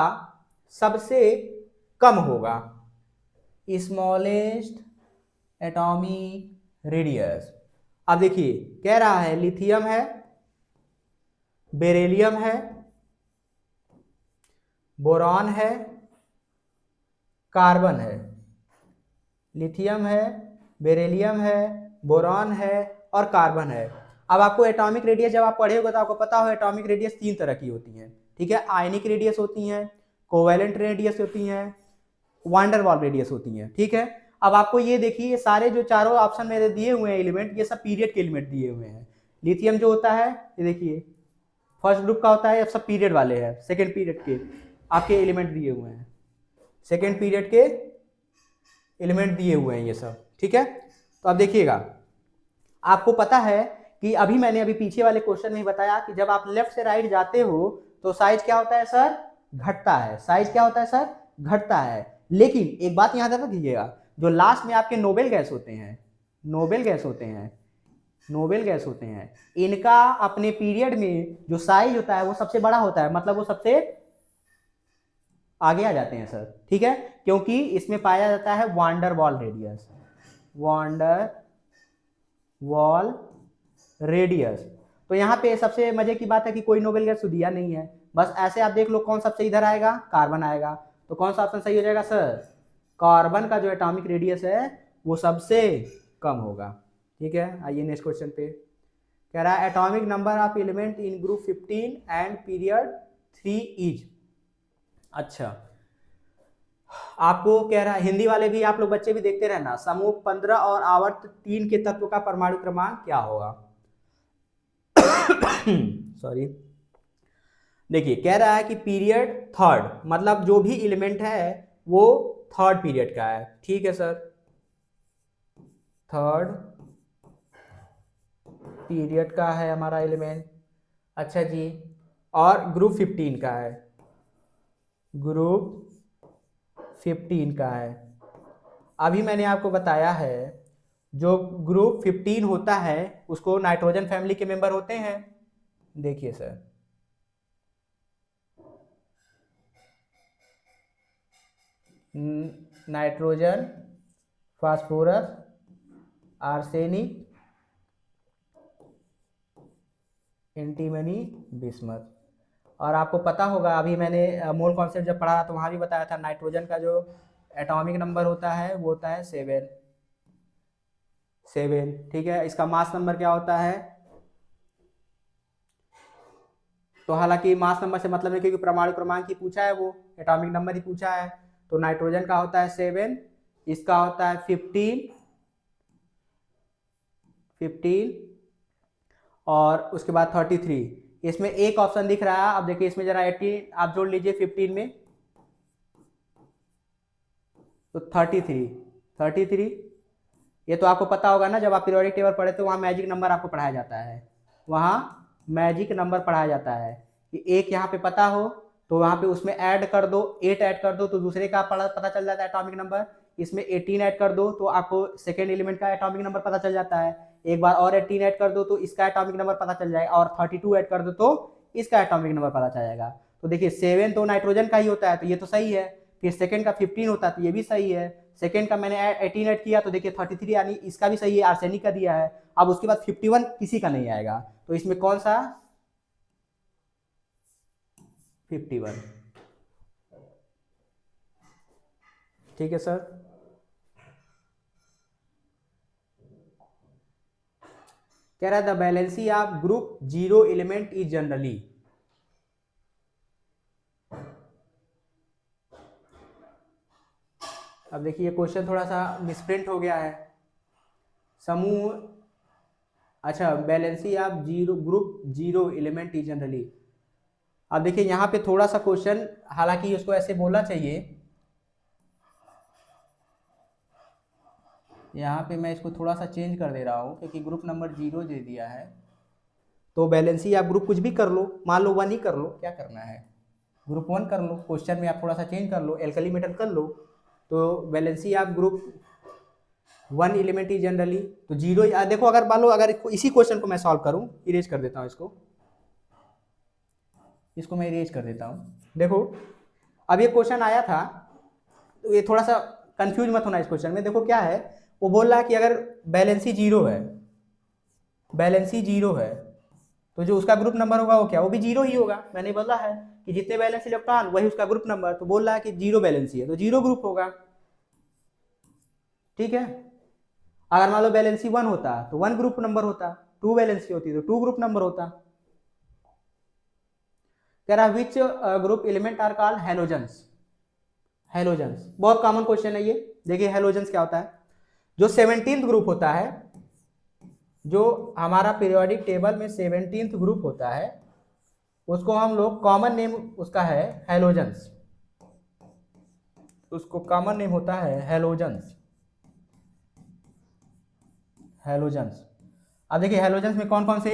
सबसे कम होगा? Smallest atomic radius. अब देखिए कह रहा है लिथियम है, बेरिलियम है, बोरॉन है, कार्बन है। लिथियम है, बेरिलियम है, बोरॉन है और कार्बन है। अब आपको एटॉमिक रेडियस जब आप पढ़े होगे तो आपको पता हो एटॉमिक रेडियस 3 तरह की होती हैं। ठीक है, आयनिक रेडियस होती हैं, कोवेलेंट रेडियस होती हैं, वांडर वाल रेडियस होती हैं। ठीक है, अब आपको ये देखिए, ये सारे जो चारों ऑप्शन मेरे दिए हुए हैं एलिमेंट, ये सब पीरियड के एलिमेंट दिए हुए हैं। लिथियम जो होता है ये देखिए फर्स्ट ग्रुप का होता है, अब सब पीरियड वाले हैं। सेकेंड पीरियड के आपके एलिमेंट दिए हुए हैं, सेकेंड पीरियड के एलिमेंट दिए हुए हैं ये सब। ठीक है, तो अब देखिएगा, आपको पता है कि अभी मैंने अभी पीछे वाले क्वेश्चन में बताया कि जब आप लेफ्ट से राइट जाते हो तो साइज क्या होता है सर? घटता है। साइज क्या होता है सर? घटता है। लेकिन एक बात यहां तक रखिएगा, जो लास्ट में आपके नोबेल गैस होते हैं, नोबेल गैस होते हैं, नोबेल गैस होते हैं, इनका अपने पीरियड में जो साइज होता है वो सबसे बड़ा होता है, मतलब वो सबसे आगे आ जाते हैं सर। ठीक है, क्योंकि इसमें पाया जाता है wander wall radius, wander wall radius. तो यहाँ पे सबसे मजे की बात है कि कोई नोबेल गैस दिया नहीं है, बस ऐसे आप देख लो कौन सबसे इधर आएगा? कार्बन आएगा। तो कौन सा ऑप्शन सही हो जाएगा सर? कार्बन का जो एटॉमिक रेडियस है वो सबसे कम होगा। ठीक है, आइए नेक्स्ट क्वेश्चन पे। कह रहा है atomic number of element in group 15 and period 3 is. अच्छा, आपको कह रहा है, हिंदी वाले भी आप लोग बच्चे भी देखते रहना, समूह 15 और आवर्त 3 के तत्व का परमाणु क्रमांक क्या होगा। सॉरी, देखिए कह रहा है कि पीरियड थर्ड, मतलब जो भी एलिमेंट है वो थर्ड पीरियड का है। ठीक है सर, थर्ड पीरियड का है हमारा एलिमेंट। अच्छा जी, और ग्रुप 15 का है, ग्रुप 15 का है। अभी मैंने आपको बताया है जो ग्रुप 15 होता है उसको नाइट्रोजन फैमिली के मेंबर होते हैं। देखिए sir, nitrogen, phosphorus, arsenic, antimony, bismuth. और आपको पता होगा, अभी मैंने मोल कॉन्सेप्ट जब पढ़ा तो वहाँ भी बताया था, नाइट्रोजन का जो एटॉमिक नंबर होता है वो होता है 7 7। ठीक है, इसका मास नंबर क्या होता है, तो हालांकि मास नंबर से मतलब है क्योंकि परमाणु क्रमांक ही पूछा है, वो एटॉमिक नंबर ही पूछा है। तो नाइट्रोजन का होता है 7, इसका होता है 15 और उसके बाद 33। इसमें एक ऑप्शन दिख रहा है, अब देखिए इसमें जरा 18 आप जोड़ लीजिए 15 में, तो 33। ये तो आपको पता होगा ना, जब आप पीरियोडिक टेबल पढ़े तो वहाँ मैजिक नंबर आपको पढ़ाया जाता है, वहाँ मैजिक नंबर पढ़ाया जाता है कि एक यहाँ पे पता हो तो वहाँ पे उसमें ऐड कर दो, 8 ऐड कर दो तो दूसरे का पता चल जाता है एटॉमिक नंबर। इसमें 18 ऐड कर दो तो आपको सेकेंड एलिमेंट का एटॉमिक नंबर पता चल जाता है। एक बार और 18 ऐड कर दो तो इसका एटॉमिक नंबर पता चल जाएगा, और 32 ऐड कर दो तो इसका एटॉमिक नंबर पता चल जाएगा। तो देखिए 7 तो नाइट्रोजन का ही होता है तो ये तो सही है, फिर सेकेंड का 15 होता है तो ये भी सही है, सेकेंड का मैंने 18 ऐड किया तो देखिए 33 यानी इसका भी सही है, आर्सेनिक का दिया है। अब उसके बाद 51 किसी का नहीं आएगा, तो इसमें कौन सा 51। ठीक है सर, कह रहा है the valency of group 0 element is generally. अब देखिए क्वेश्चन थोड़ा सा मिसप्रिंट हो गया है, समूह, अच्छा valency of zero group 0 element is generally. अब देखिए यहाँ पे थोड़ा सा क्वेश्चन, हालांकि उसको ऐसे बोलना चाहिए, यहाँ पे मैं इसको थोड़ा सा चेंज कर दे रहा हूँ क्योंकि ग्रुप नंबर 0 दे दिया है, तो वैलेंसी आप ग्रुप कुछ भी कर लो, मान लो 1 ही कर लो, क्या करना है, ग्रुप 1 कर लो, क्वेश्चन में आप थोड़ा सा चेंज कर लो, एल्कली मेटल कर लो, तो वैलेंसी आप ग्रुप 1 एलिमेंट ही जनरली, तो 0। देखो अगर मान लो अगर इसी क्वेश्चन को मैं सॉल्व करूँ, इरेज कर देता हूँ इसको मैं इरेज कर देता हूँ। देखो अब ये क्वेश्चन आया था, तो ये थोड़ा सा कंफ्यूज मत होना इस क्वेश्चन में। देखो क्या है, वो बोल रहा है कि अगर बैलेंसी 0 है, बैलेंसी 0 है तो जो उसका ग्रुप नंबर होगा वो क्या, वो भी 0 ही होगा। मैंने बोला है कि जितने बैलेंस इलेक्ट्रॉन वही उसका ग्रुप नंबर, तो बोल रहा है कि 0 बैलेंसी है तो 0 ग्रुप होगा। ठीक है, अगर मान लो बैलेंसी 1 होता तो 1 ग्रुप नंबर होता, 2 बैलेंसी होती तो 2 ग्रुप नंबर होता। कह रहा which group element are called halogens. Halogens बहुत कॉमन क्वेश्चन है ये। देखिए हेलोजेंस क्या होता है, जो 17th ग्रुप होता है, जो हमारा पीरियोडिक टेबल में 17th ग्रुप होता है, उसको हम लोग कॉमन नेम उसका है हेलोजेंस, उसको कॉमन नेम होता है हेलोजेंस। हेलोजेंस, अब देखिए हेलोजेंस में कौन कौन से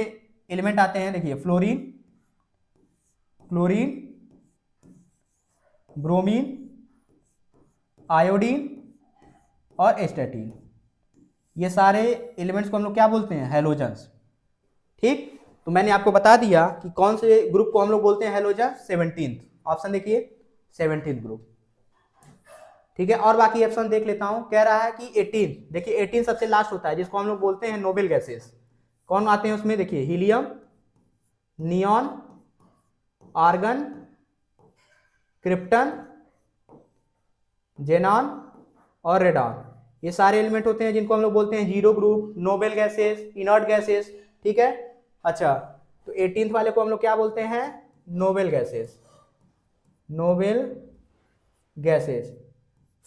एलिमेंट आते हैं, देखिए फ्लोरीन, क्लोरीन, ब्रोमीन, आयोडीन और एस्टेटीन, ये सारे एलिमेंट्स को हम लोग क्या बोलते हैं, हेलोजेंस। ठीक, तो मैंने आपको बता दिया कि कौन से ग्रुप को हम लोग बोलते हैं हेलोजन, 17th, ऑप्शन देखिए 17th ग्रुप। ठीक है, और बाकी ऑप्शन देख लेता हूं। कह रहा है कि 18, देखिए 18 सबसे लास्ट होता है जिसको हम लोग बोलते हैं नोबेल गैसेस। कौन आते हैं उसमें, देखिए helium, neon, argon, krypton, xenon और रेडॉन, ये सारे एलिमेंट होते हैं जिनको हम लोग बोलते हैं zero group, noble gases, inert gases, ठीक है। अच्छा, तो 18th वाले को हम लोग क्या बोलते हैं, noble gases, noble gases.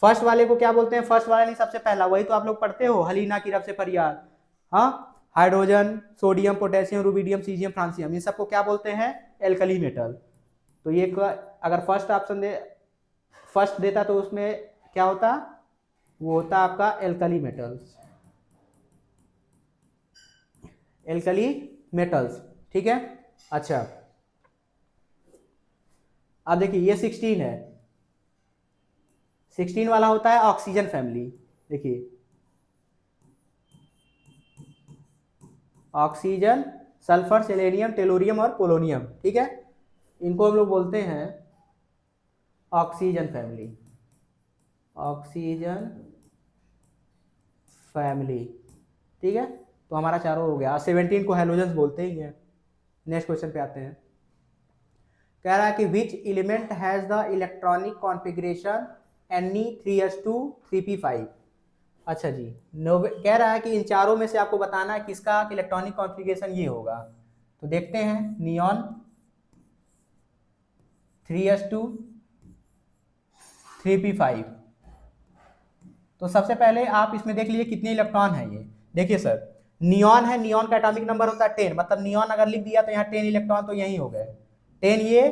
First वाले को क्या बोलते हैं, फर्स्ट वाला नहीं, सबसे पहला, वही तो आप लोग पढ़ते हो, हलीना की रब से फरियाद, हाँ, hydrogen, sodium, potassium, rubidium, caesium, francium, इन सबको क्या बोलते हैं, एल्कली मेटल। तो ये अगर फर्स्ट ऑप्शन फर्स्ट देता तो उसमें क्या होता, वो होता आपका एल्कली मेटल्स, एल्कली मेटल्स, ठीक है। अच्छा, अब देखिए ये 16 है, 16 वाला होता है ऑक्सीजन फैमिली। देखिए ऑक्सीजन, सल्फर, सेलेनियम, टेलोरियम और पोलोनियम, ठीक है, इनको हम लोग बोलते हैं ऑक्सीजन फैमिली, ऑक्सीजन फैमिली, ठीक है। तो हमारा चारों हो गया। 17 को हेलोजन्स बोलते ही हैं। नेक्स्ट क्वेश्चन पे आते हैं, कह रहा है कि which element has the electronic configuration Ne3s2 3p5। अच्छा जी, कह रहा है कि इन चारों में से आपको बताना है किसका इलेक्ट्रॉनिक कॉन्फ़िगरेशन ये होगा। तो देखते हैं, नियॉन 3s2 3p5। तो सबसे पहले आप इसमें देख लीजिए कितने इलेक्ट्रॉन है ये। देखिए सर, नियॉन है, नियॉन का एटॉमिक नंबर होता है 10, मतलब नियॉन अगर लिख दिया तो यहाँ 10 इलेक्ट्रॉन तो यही हो गए, 10 ये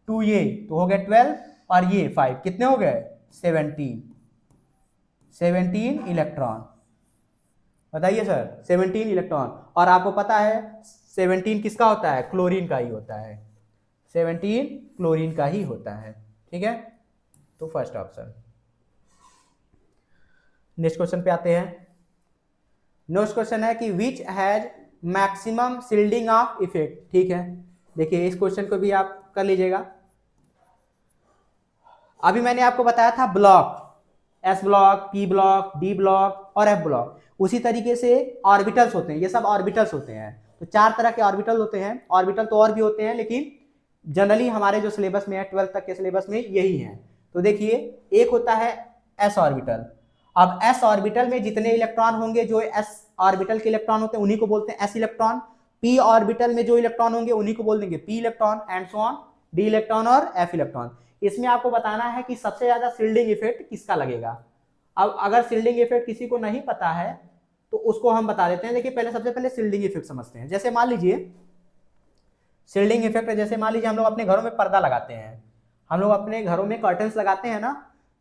2 ये तो हो गए 12 और ये 5, कितने हो गए 17 इलेक्ट्रॉन। बताइए सर, 17 इलेक्ट्रॉन। और आपको पता है 17 किसका होता है, क्लोरीन का ही होता है, 17 क्लोरीन का ही होता है, ठीक है। तो फर्स्ट ऑप्शन। नेक्स्ट क्वेश्चन पे आते हैं। नेक्स्ट क्वेश्चन है कि which has maximum shielding of effect, ठीक है। देखिए इस क्वेश्चन को भी आप कर लीजिएगा। अभी मैंने आपको बताया था block, S block, P block, D block और एफ ब्लॉक, उसी तरीके से ऑर्बिटल्स होते हैं, ये सब ऑर्बिटल्स होते हैं। तो 4 तरह के ऑर्बिटल होते हैं, ऑर्बिटल तो और भी होते हैं लेकिन जनरली हमारे जो सिलेबस में है 12th तक के सिलेबस में यही है। तो देखिए एक होता है एस ऑर्बिटल। अब एस ऑर्बिटल में जितने इलेक्ट्रॉन होंगे, जो एस ऑर्बिटल के इलेक्ट्रॉन होते हैं उन्हीं को बोलते हैं एस इलेक्ट्रॉन। पी ऑर्बिटल में जो इलेक्ट्रॉन होंगे उन्हीं को बोल देंगे P electron, and so on, D electron और एफ इलेक्ट्रॉन। इसमें आपको बताना है कि सबसे ज्यादा शिल्डिंग इफेक्ट किसका लगेगा। अब अगर शिल्डिंग इफेक्ट किसी को नहीं पता है तो उसको हम बता देते हैं। देखिए पहले सबसे पहले शिल्डिंग इफेक्ट समझते हैं। जैसे मान लीजिए शिल्डिंग इफेक्ट, जैसे मान लीजिए हम लोग अपने घरों में पर्दा लगाते हैं, हम लोग अपने घरों में कर्टन्स लगाते हैं ना,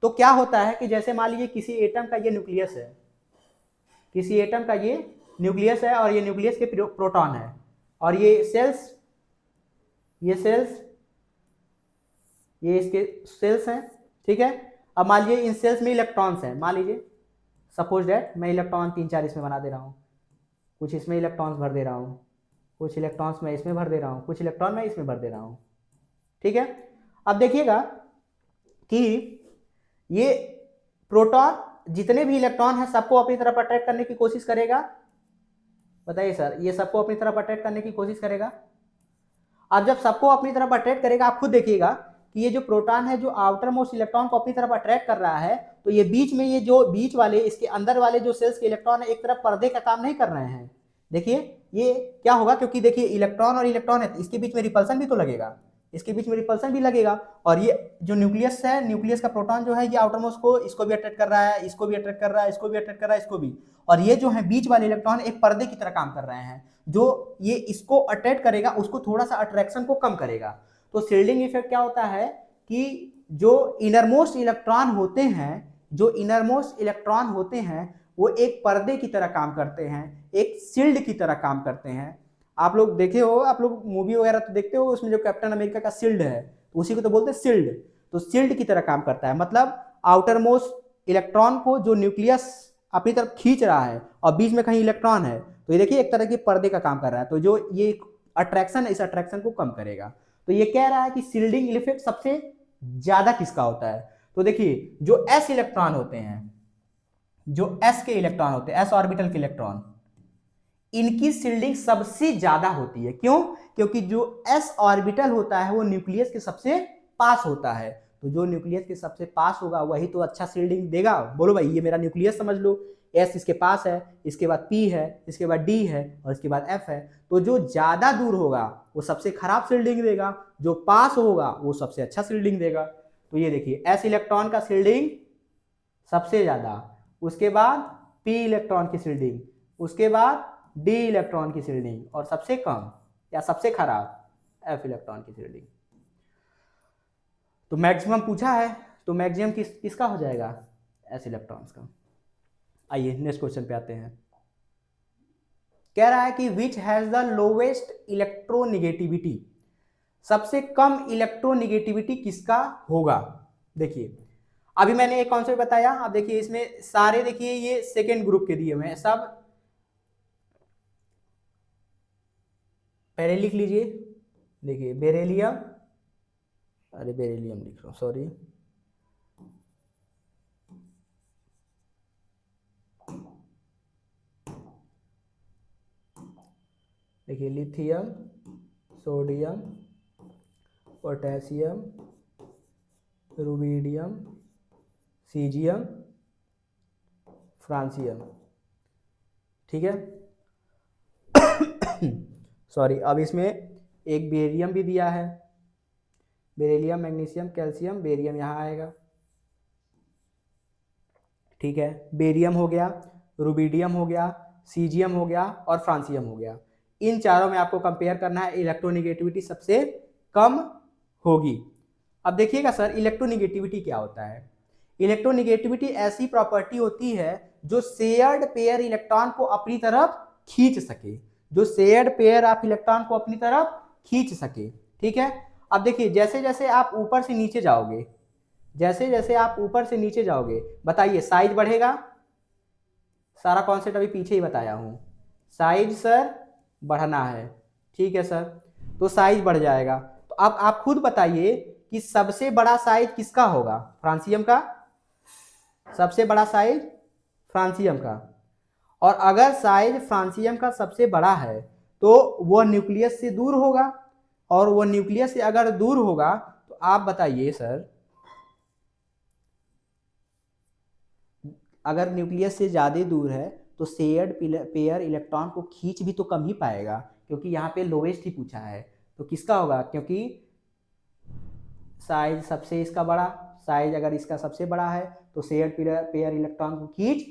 तो क्या होता है कि जैसे मान लीजिए किसी एटम का ये न्यूक्लियस है, किसी एटम का ये न्यूक्लियस है और ये न्यूक्लियस के प्रोटॉन है और ये सेल्स, ये सेल्स, ये इसके सेल्स हैं, ठीक है। अब मान लीजिए इन सेल्स में इलेक्ट्रॉन्स हैं, मान लीजिए सपोज दैट मैं इलेक्ट्रॉन 3-4 इसमें बना दे रहा हूँ, कुछ इसमें इलेक्ट्रॉन्स भर दे रहा हूँ, कुछ इलेक्ट्रॉन्स मैं इसमें भर दे रहा हूँ, कुछ इलेक्ट्रॉन मैं इसमें भर दे रहा हूँ, ठीक है। अब देखिएगा कि ये प्रोटॉन जितने भी इलेक्ट्रॉन हैं सबको अपनी तरफ अट्रैक्ट करने की कोशिश करेगा। बताइए सर, ये सबको अपनी तरफ अट्रैक्ट करने की कोशिश करेगा। अब जब सबको अपनी तरफ अट्रैक्ट करेगा, आप खुद देखिएगा कि ये जो प्रोटॉन है जो आउटर मोस्ट इलेक्ट्रॉन को अपनी तरफ अट्रैक्ट कर रहा है, तो ये बीच में, ये जो बीच वाले, इसके अंदर वाले जो सेल्स के इलेक्ट्रॉन है एक तरफ पर्दे का काम नहीं कर रहे हैं। देखिए ये क्या होगा, क्योंकि देखिए इलेक्ट्रॉन और इलेक्ट्रॉन है, इसके बीच में रिपल्सन भी तो लगेगा, इसके बीच में रिपल्सन भी लगेगा। और ये जो न्यूक्लियस है, न्यूक्लियस का प्रोटॉन जो है ये आउटर मोस्ट को, इसको भी अट्रैक्ट कर रहा है, इसको भी अट्रैक्ट कर रहा है, इसको भी अट्रैक्ट कर रहा है, इसको भी। और ये जो है बीच वाले इलेक्ट्रॉन एक पर्दे की तरह काम कर रहे हैं, जो ये इसको अट्रैक्ट करेगा उसको थोड़ा सा अट्रैक्शन को कम करेगा। तो शील्डिंग इफेक्ट क्या होता है कि जो इनरमोस्ट इलेक्ट्रॉन होते हैं, जो इनरमोस्ट इलेक्ट्रॉन होते हैं वो एक पर्दे की तरह काम करते हैं, एक शील्ड की तरह काम करते हैं। आप लोग देखे हो, आप लोग मूवी वगैरह तो देखते हो, उसमें जो कैप्टन अमेरिका का शील्ड है तो उसी को तो बोलते हैं शील्ड। तो शील्ड की तरह काम करता है, मतलब आउटर मोस्ट इलेक्ट्रॉन को जो न्यूक्लियस अपनी तरफ खींच रहा है और बीच में कहीं इलेक्ट्रॉन है, तो ये देखिए एक तरह के पर्दे का काम कर रहा है। तो जो ये अट्रैक्शन है, इस अट्रैक्शन को कम करेगा। तो ये कह रहा है कि शील्डिंग इफेक्ट सबसे ज्यादा किसका होता है। तो देखिए जो एस इलेक्ट्रॉन होते हैं, जो एस के इलेक्ट्रॉन होते हैं, एस ऑर्बिटल के इलेक्ट्रॉन, इनकी शील्डिंग सबसे ज्यादा होती है। क्यों? क्योंकि जो एस ऑर्बिटल होता है वो न्यूक्लियस के सबसे पास होता है। तो जो न्यूक्लियस के सबसे पास होगा वही तो अच्छा शील्डिंग देगा। बोलो भाई, ये मेरा न्यूक्लियस समझ लो, एस इसके पास है, इसके बाद पी है, इसके बाद डी है और इसके बाद एफ है। तो जो ज्यादा दूर होगा वो सबसे खराब शील्डिंग देगा, जो पास होगा वो सबसे अच्छा शील्डिंग देगा। तो ये देखिए, एस इलेक्ट्रॉन का शील्डिंग सबसे ज्यादा, उसके बाद पी इलेक्ट्रॉन की शील्डिंग, उसके बाद डी इलेक्ट्रॉन की शील्डिंग और सबसे कम या सबसे खराब एफ इलेक्ट्रॉन की शील्डिंग। तो मैक्सिमम पूछा है, तो मैक्सिमम किसका हो जाएगा? एस इलेक्ट्रॉन्स का। आइए नेक्स्ट क्वेश्चन पे आते हैं। कह रहा है कि which has the lowest electronegativity, सबसे कम इलेक्ट्रोनिगेटिविटी किसका होगा। देखिए अभी मैंने एक कॉन्सेप्ट बताया, अब देखिए इसमें सारे, देखिए ये सेकेंड ग्रुप के दिए हुए हैं सब, पहले लिख लीजिए। देखिए बेरिलियम, अरे बेरिलियम लिख रहा हूँ, सॉरी, देखिए lithium, sodium, potassium, rubidium, caesium, francium, ठीक है। सॉरी, अब इसमें एक बेरियम भी दिया है, बेरिलियम, मैग्नीशियम, कैल्शियम, बेरियम यहाँ आएगा, ठीक है। बेरियम हो गया, रुबिडियम हो गया, सीजियम हो गया और फ्रांसियम हो गया। इन चारों में आपको कंपेयर करना है, इलेक्ट्रोनिगेटिविटी सबसे कम होगी। अब देखिएगा सर, इलेक्ट्रोनिगेटिविटी क्या होता है। इलेक्ट्रोनिगेटिविटी ऐसी प्रॉपर्टी होती है जो शेयर्ड पेयर इलेक्ट्रॉन को अपनी तरफ खींच सके, जो शेयर्ड पेयर ऑफ इलेक्ट्रॉन को अपनी तरफ खींच सके, ठीक है। अब देखिए जैसे जैसे आप ऊपर से नीचे जाओगे, जैसे जैसे आप ऊपर से नीचे जाओगे, बताइए साइज बढ़ेगा, सारा कॉन्सेप्ट अभी पीछे ही बताया हूं, साइज सर बढ़ना है, ठीक है सर, तो साइज बढ़ जाएगा। तो अब आप खुद बताइए कि सबसे बड़ा साइज किसका होगा? फ्रांसियम का, सबसे बड़ा साइज फ्रांसियम का। और अगर साइज फ्रांसियम का सबसे बड़ा है तो वह न्यूक्लियस से दूर होगा, और वह न्यूक्लियस से अगर दूर होगा तो आप बताइए सर, अगर न्यूक्लियस से ज़्यादा दूर है तो शेयर्ड पेयर इलेक्ट्रॉन को खींच भी तो कम ही पाएगा, क्योंकि यहाँ पे लोवेस्ट ही पूछा है। तो किसका होगा? क्योंकि साइज सबसे इसका बड़ा, साइज अगर इसका सबसे बड़ा है तो शेयर्ड पेयर इलेक्ट्रॉन को खींच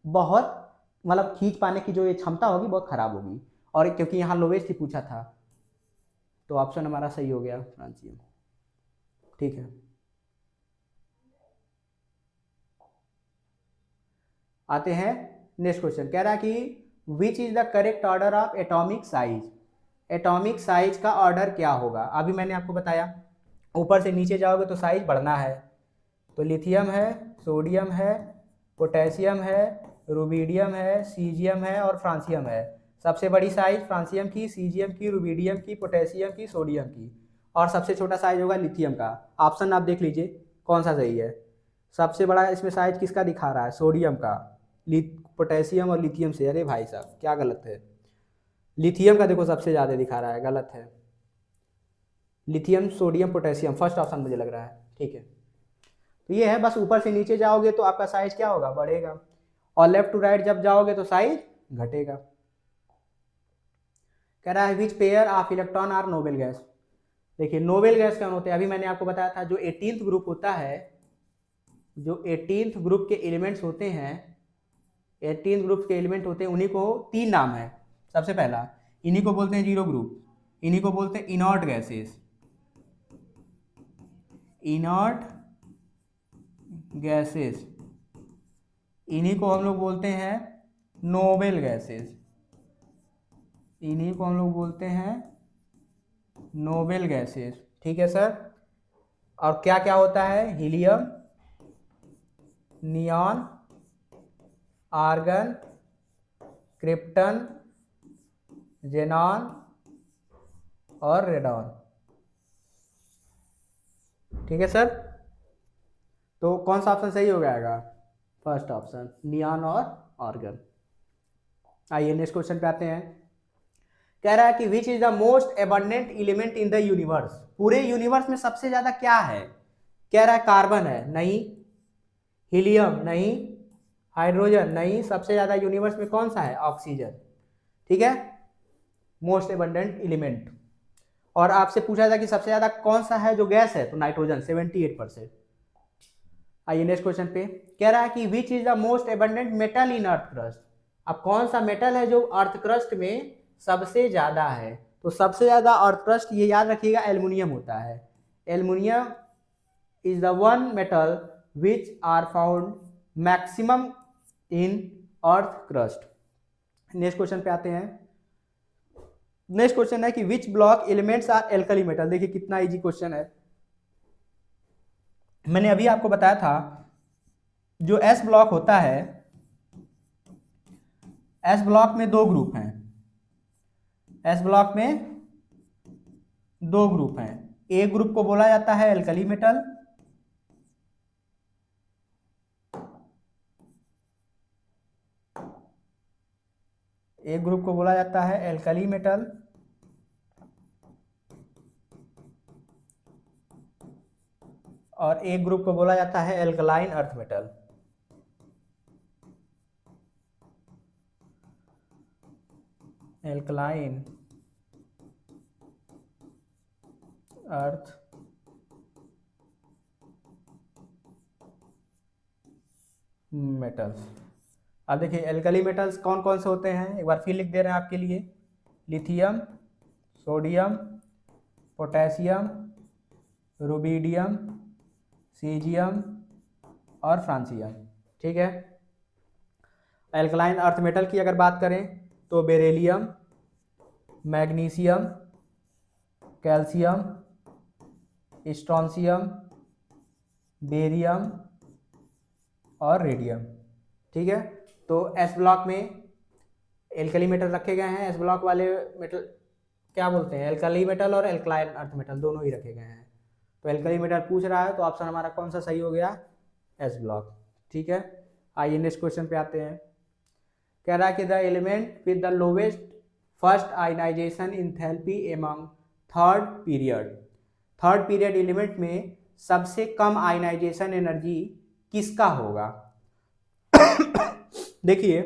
बहुत, मतलब खींच पाने की जो ये क्षमता होगी बहुत खराब होगी, और क्योंकि यहाँ लोवेस्ट ही पूछा था तो ऑप्शन हमारा सही हो गया, फ्रांसियम, ठीक है। आते हैं नेक्स्ट क्वेश्चन। कह रहा है कि which is the correct order of atomic size, atomic size का ऑर्डर क्या होगा। अभी मैंने आपको बताया ऊपर से नीचे जाओगे तो साइज बढ़ना है, तो लिथियम है, सोडियम है, पोटेशियम है, रुबिडियम है, सीजियम है और फ्रांसियम है। सबसे बड़ी साइज फ्रांसियम की, सीजियम की, रुबिडियम की, पोटेशियम की, सोडियम की, और सबसे छोटा साइज होगा लिथियम का। ऑप्शन आप देख लीजिए कौन सा सही है। सबसे बड़ा इसमें साइज किसका दिखा रहा है? सोडियम का, पोटेशियम और लिथियम से। अरे भाई साहब क्या गलत है, लिथियम का देखो सबसे ज़्यादा दिखा रहा है, गलत है। Lithium, sodium, potassium, first option मुझे लग रहा है, ठीक है। तो ये है, बस ऊपर से नीचे जाओगे तो आपका साइज क्या होगा? बढ़ेगा, और लेफ्ट टू राइट जब जाओगे तो साइज घटेगा। कह रहा है which pair of electron are noble gas. देखिए नोबेल गैस कौन होते हैं? अभी मैंने आपको बताया था जो 18th ग्रुप होता है, जो 18th ग्रुप के एलिमेंट्स होते हैं, 18 ग्रुप के एलिमेंट होते हैं, उन्हीं को 3 नाम है। सबसे पहला, इन्हीं को बोलते हैं जीरो ग्रुप, इन्हीं को बोलते हैं इनॉर्ट गैसेस, इनॉर्ट गैसेस, इन्हीं को हम लोग बोलते हैं नोबेल गैसेस, इन्हीं को हम लोग बोलते हैं नोबेल गैसेस, ठीक है सर। और क्या क्या होता है? Helium, neon, argon, krypton, xenon और रेडॉन, ठीक है सर। तो कौन सा ऑप्शन सही हो जाएगा? फर्स्ट ऑप्शन, नियॉन और आर्गन। आइए नेक्स्ट क्वेश्चन पे आते हैं। कह रहा है कि which is the most abundant element in the universe, पूरे यूनिवर्स में सबसे ज्यादा क्या है? कह रहा है कार्बन है, नहीं। हीलियम नहीं। हाइड्रोजन नहीं। सबसे ज़्यादा यूनिवर्स में कौन सा है? ऑक्सीजन। ठीक है, मोस्ट एबंडेंट एलिमेंट। और आपसे पूछा था कि सबसे ज़्यादा कौन सा है जो गैस है, तो नाइट्रोजन 78%। आइए नेक्स्ट क्वेश्चन पे, कह रहा है कि which is the most abundant metal in earth crust. अब कौन सा मेटल है जो अर्थ क्रस्ट में सबसे ज्यादा है? तो सबसे ज्यादा अर्थ क्रस्ट, ये याद रखिएगा, एल्युमिनियम होता है। Aluminium is the one metal which are found maximum in earth crust. Next question पे आते हैं। नेक्स्ट क्वेश्चन है कि which block elements are alkali metal. देखिए कितना इजी क्वेश्चन है। मैंने अभी आपको बताया था जो एस ब्लॉक होता है, एस ब्लॉक में दो ग्रुप हैं। एस ब्लॉक में दो ग्रुप हैं। एक ग्रुप को बोला जाता है एल्कली मेटल, एक ग्रुप को बोला जाता है एल्कली मेटल, और एक ग्रुप को बोला जाता है alkaline earth metal. Alkaline earth metals. अब देखिए एल्कली मेटल्स कौन कौन से होते हैं, एक बार फिर लिख दे रहे हैं आपके लिए। Lithium, sodium, potassium, rubidium, caesium और फ्रांसियम। ठीक है। एल्कलाइन अर्थ मेटल की अगर बात करें तो beryllium, magnesium, calcium, strontium, barium और रेडियम। ठीक है। तो एस ब्लॉक में एल्कली मेटल रखे गए हैं। एस ब्लॉक वाले मेटल क्या बोलते हैं? एल्कली मेटल और एल्कलाइन अर्थ मेटल दोनों ही रखे गए हैं। तो एल्कली मेटल पूछ रहा है तो ऑप्शन हमारा कौन सा सही हो गया? S block. ठीक है। आइए नेक्स्ट क्वेश्चन पे आते हैं। कह रहा है कि the element with the lowest first ionization enthalpy among third period. Third period element में सबसे कम आयनाइजेशन एनर्जी किसका होगा? देखिए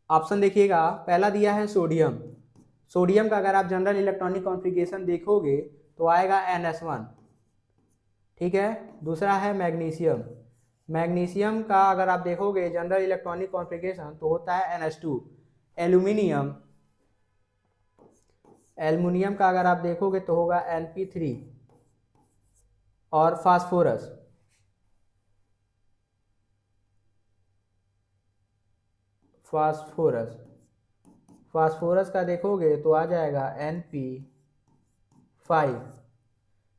ऑप्शन देखिएगा, पहला दिया है सोडियम। सोडियम का अगर आप जनरल इलेक्ट्रॉनिक कॉन्फ़िगरेशन देखोगे तो आएगा NS1। ठीक है। दूसरा है मैग्नीशियम। मैग्नीशियम का अगर आप देखोगे जनरल इलेक्ट्रॉनिक कॉन्फ़िगरेशन तो होता है NH2। एल्यूमिनियम, एल्युमिनियम का अगर आप देखोगे तो होगा NP3। और फास्फोरस, फास्फोरस फास्फोरस का देखोगे तो आ जाएगा NP5।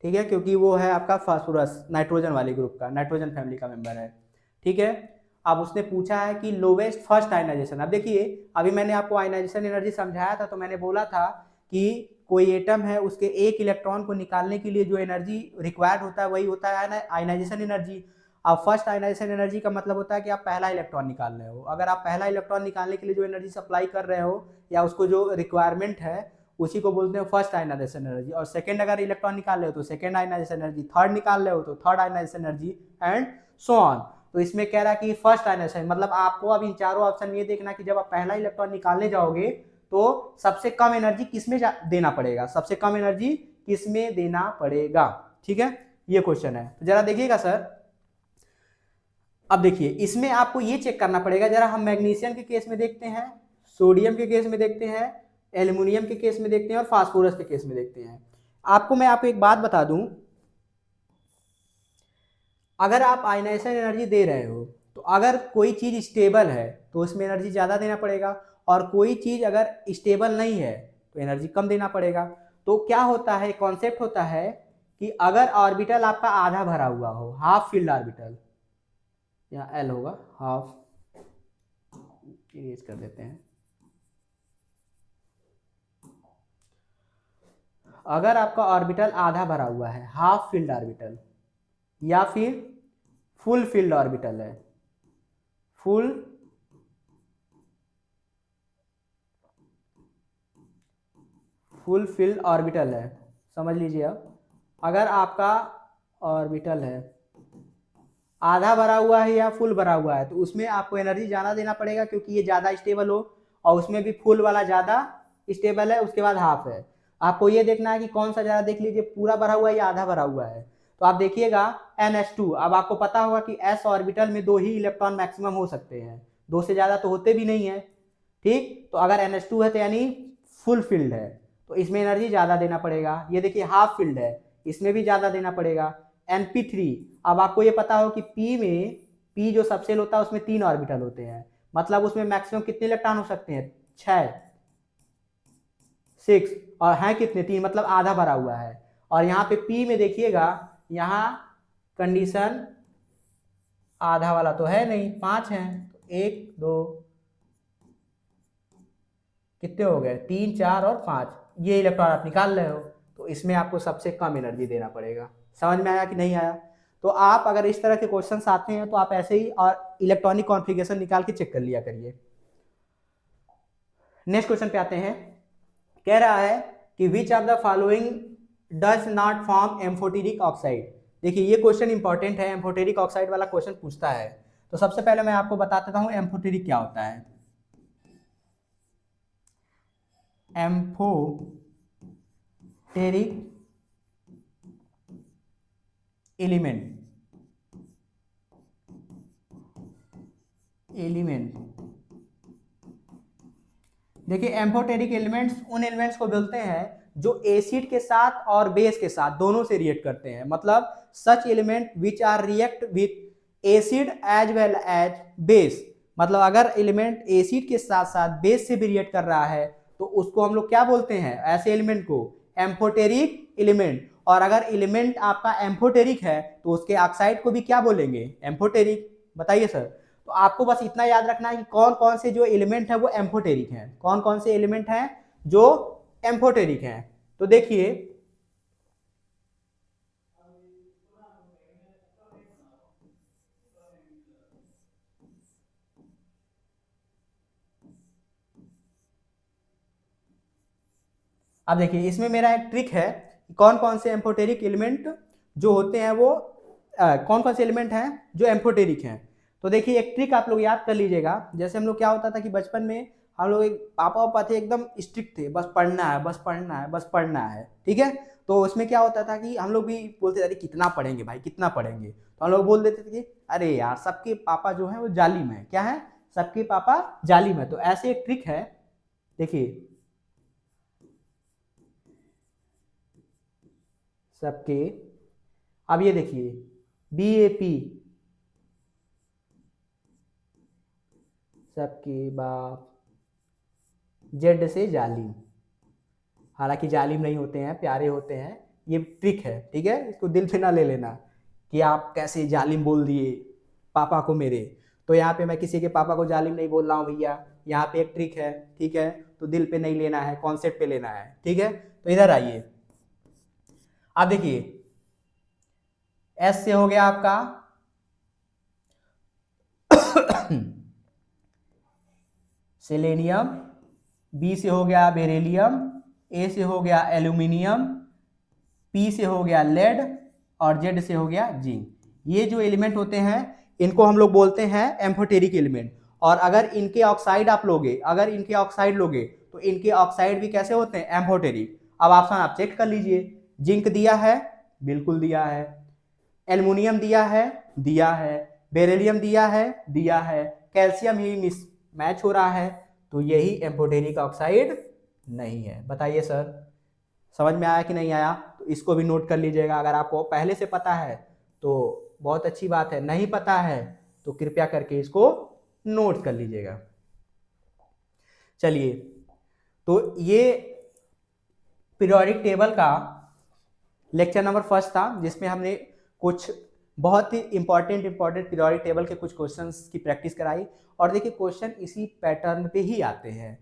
ठीक है, क्योंकि वो है आपका फास्फोरस नाइट्रोजन वाले ग्रुप का, नाइट्रोजन फैमिली का मेंबर है। ठीक है। अब उसने पूछा है कि लोवेस्ट फर्स्ट आयनाइजेशन। अब देखिए अभी मैंने आपको आयनाइजेशन एनर्जी समझाया था, तो मैंने बोला था कि कोई एटम है उसके एक इलेक्ट्रॉन को निकालने के लिए जो एनर्जी रिक्वायर्ड होता है वही होता है आयनाइजेशन एनर्जी। अब फर्स्ट आयनाइजेशन एनर्जी का मतलब होता है कि आप पहला इलेक्ट्रॉन निकाल रहे हो। अगर आप पहला इलेक्ट्रॉन निकालने के लिए जो एनर्जी सप्लाई कर रहे हो या उसको जो रिक्वायरमेंट है उसी को बोलते हैं फर्स्ट आयनाइजेशन एनर्जी। और सेकंड अगर इलेक्ट्रॉन निकाल रहे हो तो सेकंड आयनाइजेशन एनर्जी, थर्ड निकाल रहे हो तो third ionization energy and so on. तो इसमें कह रहा है कि फर्स्ट आयनाइजेशन मतलब आपको अब इन चारों ऑप्शन में ये देखना कि जब आप पहला इलेक्ट्रॉन निकालने जाओगे तो सबसे कम एनर्जी किसमें देना पड़ेगा, सबसे कम एनर्जी किसमें देना पड़ेगा। ठीक है, ये क्वेश्चन है। तो जरा देखिएगा सर, अब देखिए इसमें आपको ये चेक करना पड़ेगा। जरा हम मैग्नीशियम के केस में देखते हैं, सोडियम के केस में देखते हैं, एल्युमिनियम के केस में देखते हैं और फास्फोरस के केस में देखते हैं। आपको एक बात बता दूं, अगर आप आयनाइजेशन एनर्जी दे रहे हो तो अगर कोई चीज स्टेबल है तो उसमें एनर्जी ज्यादा देना पड़ेगा, और कोई चीज अगर स्टेबल नहीं है तो एनर्जी कम देना पड़ेगा। तो क्या होता है, कॉन्सेप्ट होता है कि अगर ऑर्बिटल आपका आधा भरा हुआ हो, हाफ फिल्ड ऑर्बिटल, या एल होगा, हाफ, इरेज कर देते हैं। अगर आपका ऑर्बिटल आधा भरा हुआ है, हाफ फील्ड ऑर्बिटल, या फिर फुल फील्ड ऑर्बिटल है, फुल फील्ड ऑर्बिटल है, समझ लीजिए। अब अगर आपका ऑर्बिटल है, आधा भरा हुआ है या फुल भरा हुआ है, तो उसमें आपको एनर्जी ज़्यादा देना पड़ेगा क्योंकि ये ज़्यादा स्टेबल हो, और उसमें भी फुल वाला ज़्यादा स्टेबल है, उसके बाद हाफ है। आपको ये देखना है कि कौन सा ज़्यादा, देख लीजिए पूरा भरा हुआ है या आधा भरा हुआ है। तो आप देखिएगा NH2, अब आपको पता होगा कि s ऑर्बिटल में 2 ही इलेक्ट्रॉन मैक्सिमम हो सकते हैं, 2 से ज़्यादा तो होते भी नहीं है, ठीक। तो अगर NH2 है तो यानी फुल फील्ड है, तो इसमें एनर्जी ज़्यादा देना पड़ेगा। ये देखिए हाफ फील्ड है, इसमें भी ज़्यादा देना पड़ेगा। NP3, अब आपको ये पता हो कि P जो सबसेल होता है उसमें 3 ऑर्बिटल होते हैं, मतलब उसमें मैक्सिमम कितने इलेक्ट्रॉन हो सकते हैं, 6, और हैं कितने, 3, मतलब आधा भरा हुआ है। और यहाँ पे P में देखिएगा, यहाँ कंडीशन आधा वाला तो है नहीं, 5 हैं, तो 1 2 कितने हो गए, 3 4 और 5, ये इलेक्ट्रॉन आप निकाल रहे हो, तो इसमें आपको सबसे कम एनर्जी देना पड़ेगा। समझ में आया कि नहीं आया? तो आप अगर इस तरह के क्वेश्चंस आते हैं तो आप ऐसे ही और इलेक्ट्रॉनिक कॉन्फ़िगरेशन निकाल के चेक कर लिया करिए। नेक्स्ट क्वेश्चन पे आते हैं। कह रहा है कि which of the following does not form amphoteric oxide. देखिए ये क्वेश्चन इंपॉर्टेंट है, एम्फोटेरिक ऑक्साइड वाला क्वेश्चन पूछता है। तो सबसे पहले मैं आपको बता देता हूँ एम्फोटेरिक क्या होता है। एम्फोटेरिक एलिमेंट देखिए एम्फोटेरिक एलिमेंट्स उन एलिमेंट्स को बोलते हैं जो एसिड के साथ और बेस के साथ दोनों से रिएक्ट करते हैं, मतलब such element which are react with acid as well as base. मतलब अगर एलिमेंट एसिड के साथ साथ बेस से भी रिएक्ट कर रहा है तो उसको हम लोग क्या बोलते हैं, ऐसे एलिमेंट को एम्फोटेरिक एलिमेंट। और अगर एलिमेंट आपका एम्फोटेरिक है तो उसके ऑक्साइड को भी क्या बोलेंगे, एम्फोटेरिक। बताइए सर। तो आपको बस इतना याद रखना है कि कौन कौन से जो एलिमेंट है वो एम्फोटेरिक हैं, कौन कौन से एलिमेंट हैं जो एम्फोटेरिक हैं। तो देखिए अब देखिए इसमें मेरा एक ट्रिक है, कौन कौन से एम्फोटेरिक एलिमेंट जो होते हैं वो कौन कौन से एलिमेंट हैं जो एम्फोटेरिक हैं। तो देखिए एक ट्रिक आप लोग याद कर लीजिएगा। जैसे हम लोग क्या होता था कि बचपन में हम लोग पापा वापा थे एकदम स्ट्रिक्ट थे, बस पढ़ना है बस पढ़ना है बस पढ़ना है, ठीक है। तो उसमें क्या होता था कि हम लोग भी बोलते थे कितना पढ़ेंगे भाई कितना पढ़ेंगे, तो हम लोग बोल देते थे कि अरे यार सबके पापा जो है वो जालिम है, क्या है, सबके पापा जालिम है। तो ऐसे एक ट्रिक है, देखिए सबके, अब ये देखिए BAP सबके बाप जेड से जालिम, हालांकि जालिम नहीं होते हैं, प्यारे होते हैं। ये ट्रिक है, ठीक है, इसको दिल पे ना ले लेना कि आप कैसे जालिम बोल दिए पापा को मेरे। तो यहाँ पे मैं किसी के पापा को जालिम नहीं बोल रहा हूँ भैया, यहाँ पे एक ट्रिक है, ठीक है। तो दिल पे नहीं लेना है, कॉन्सेप्ट पे लेना है, ठीक है। तो इधर आइए, आप देखिए S से हो गया आपका सेलेनियम, B से हो गया बेरिलियम, A से हो गया एल्यूमिनियम, P से हो गया लेड और Z से हो गया जिंक। ये जो एलिमेंट होते हैं इनको हम लोग बोलते हैं एम्फोटेरिक एलिमेंट। और अगर इनके ऑक्साइड आप लोगे, अगर इनके ऑक्साइड लोगे तो इनके ऑक्साइड भी कैसे होते हैं, एम्फोटेरिक। अब ऑप्शन आप चेक कर लीजिए, जिंक दिया है, बिल्कुल दिया है। एल्युमिनियम दिया है, बेरिलियम दिया है, कैल्शियम ही मिस मैच हो रहा है, तो यही एम्फोटेरिक ऑक्साइड नहीं है। बताइए सर, समझ में आया कि नहीं आया? तो इसको भी नोट कर लीजिएगा। अगर आपको पहले से पता है तो बहुत अच्छी बात है, नहीं पता है तो कृपया करके इसको नोट कर लीजिएगा। चलिए, तो ये पीरियोडिक टेबल का लेक्चर नंबर फर्स्ट था, जिसमें हमने कुछ बहुत ही इंपॉर्टेंट पीरियोडिक टेबल के कुछ क्वेश्चंस की प्रैक्टिस कराई। और देखिए क्वेश्चन इसी पैटर्न पे ही आते हैं,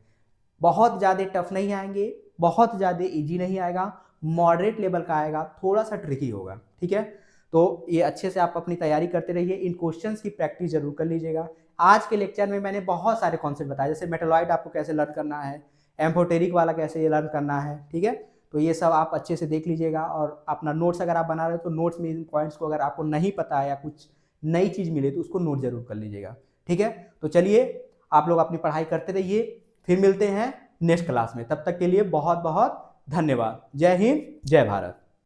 बहुत ज़्यादा टफ नहीं आएंगे, बहुत ज़्यादा इजी नहीं आएगा, मॉडरेट लेवल का आएगा, थोड़ा सा ट्रिकी होगा, ठीक है। तो ये अच्छे से आप अपनी तैयारी करते रहिए, इन क्वेश्चंस की प्रैक्टिस जरूर कर लीजिएगा। आज के लेक्चर में मैंने बहुत सारे कॉन्सेप्ट बताए, जैसे मेटालॉइड आपको कैसे लर्न करना है, एम्फोटेरिक वाला कैसे लर्न करना है, ठीक है। तो ये सब आप अच्छे से देख लीजिएगा, और अपना नोट्स अगर आप बना रहे हो तो नोट्स में इन पॉइंट्स को अगर आपको नहीं पता है या कुछ नई चीज़ मिले तो उसको नोट जरूर कर लीजिएगा। ठीक है, तो चलिए आप लोग अपनी पढ़ाई करते रहिए, फिर मिलते हैं नेक्स्ट क्लास में। तब तक के लिए बहुत बहुत धन्यवाद। जय हिंद, जय भारत।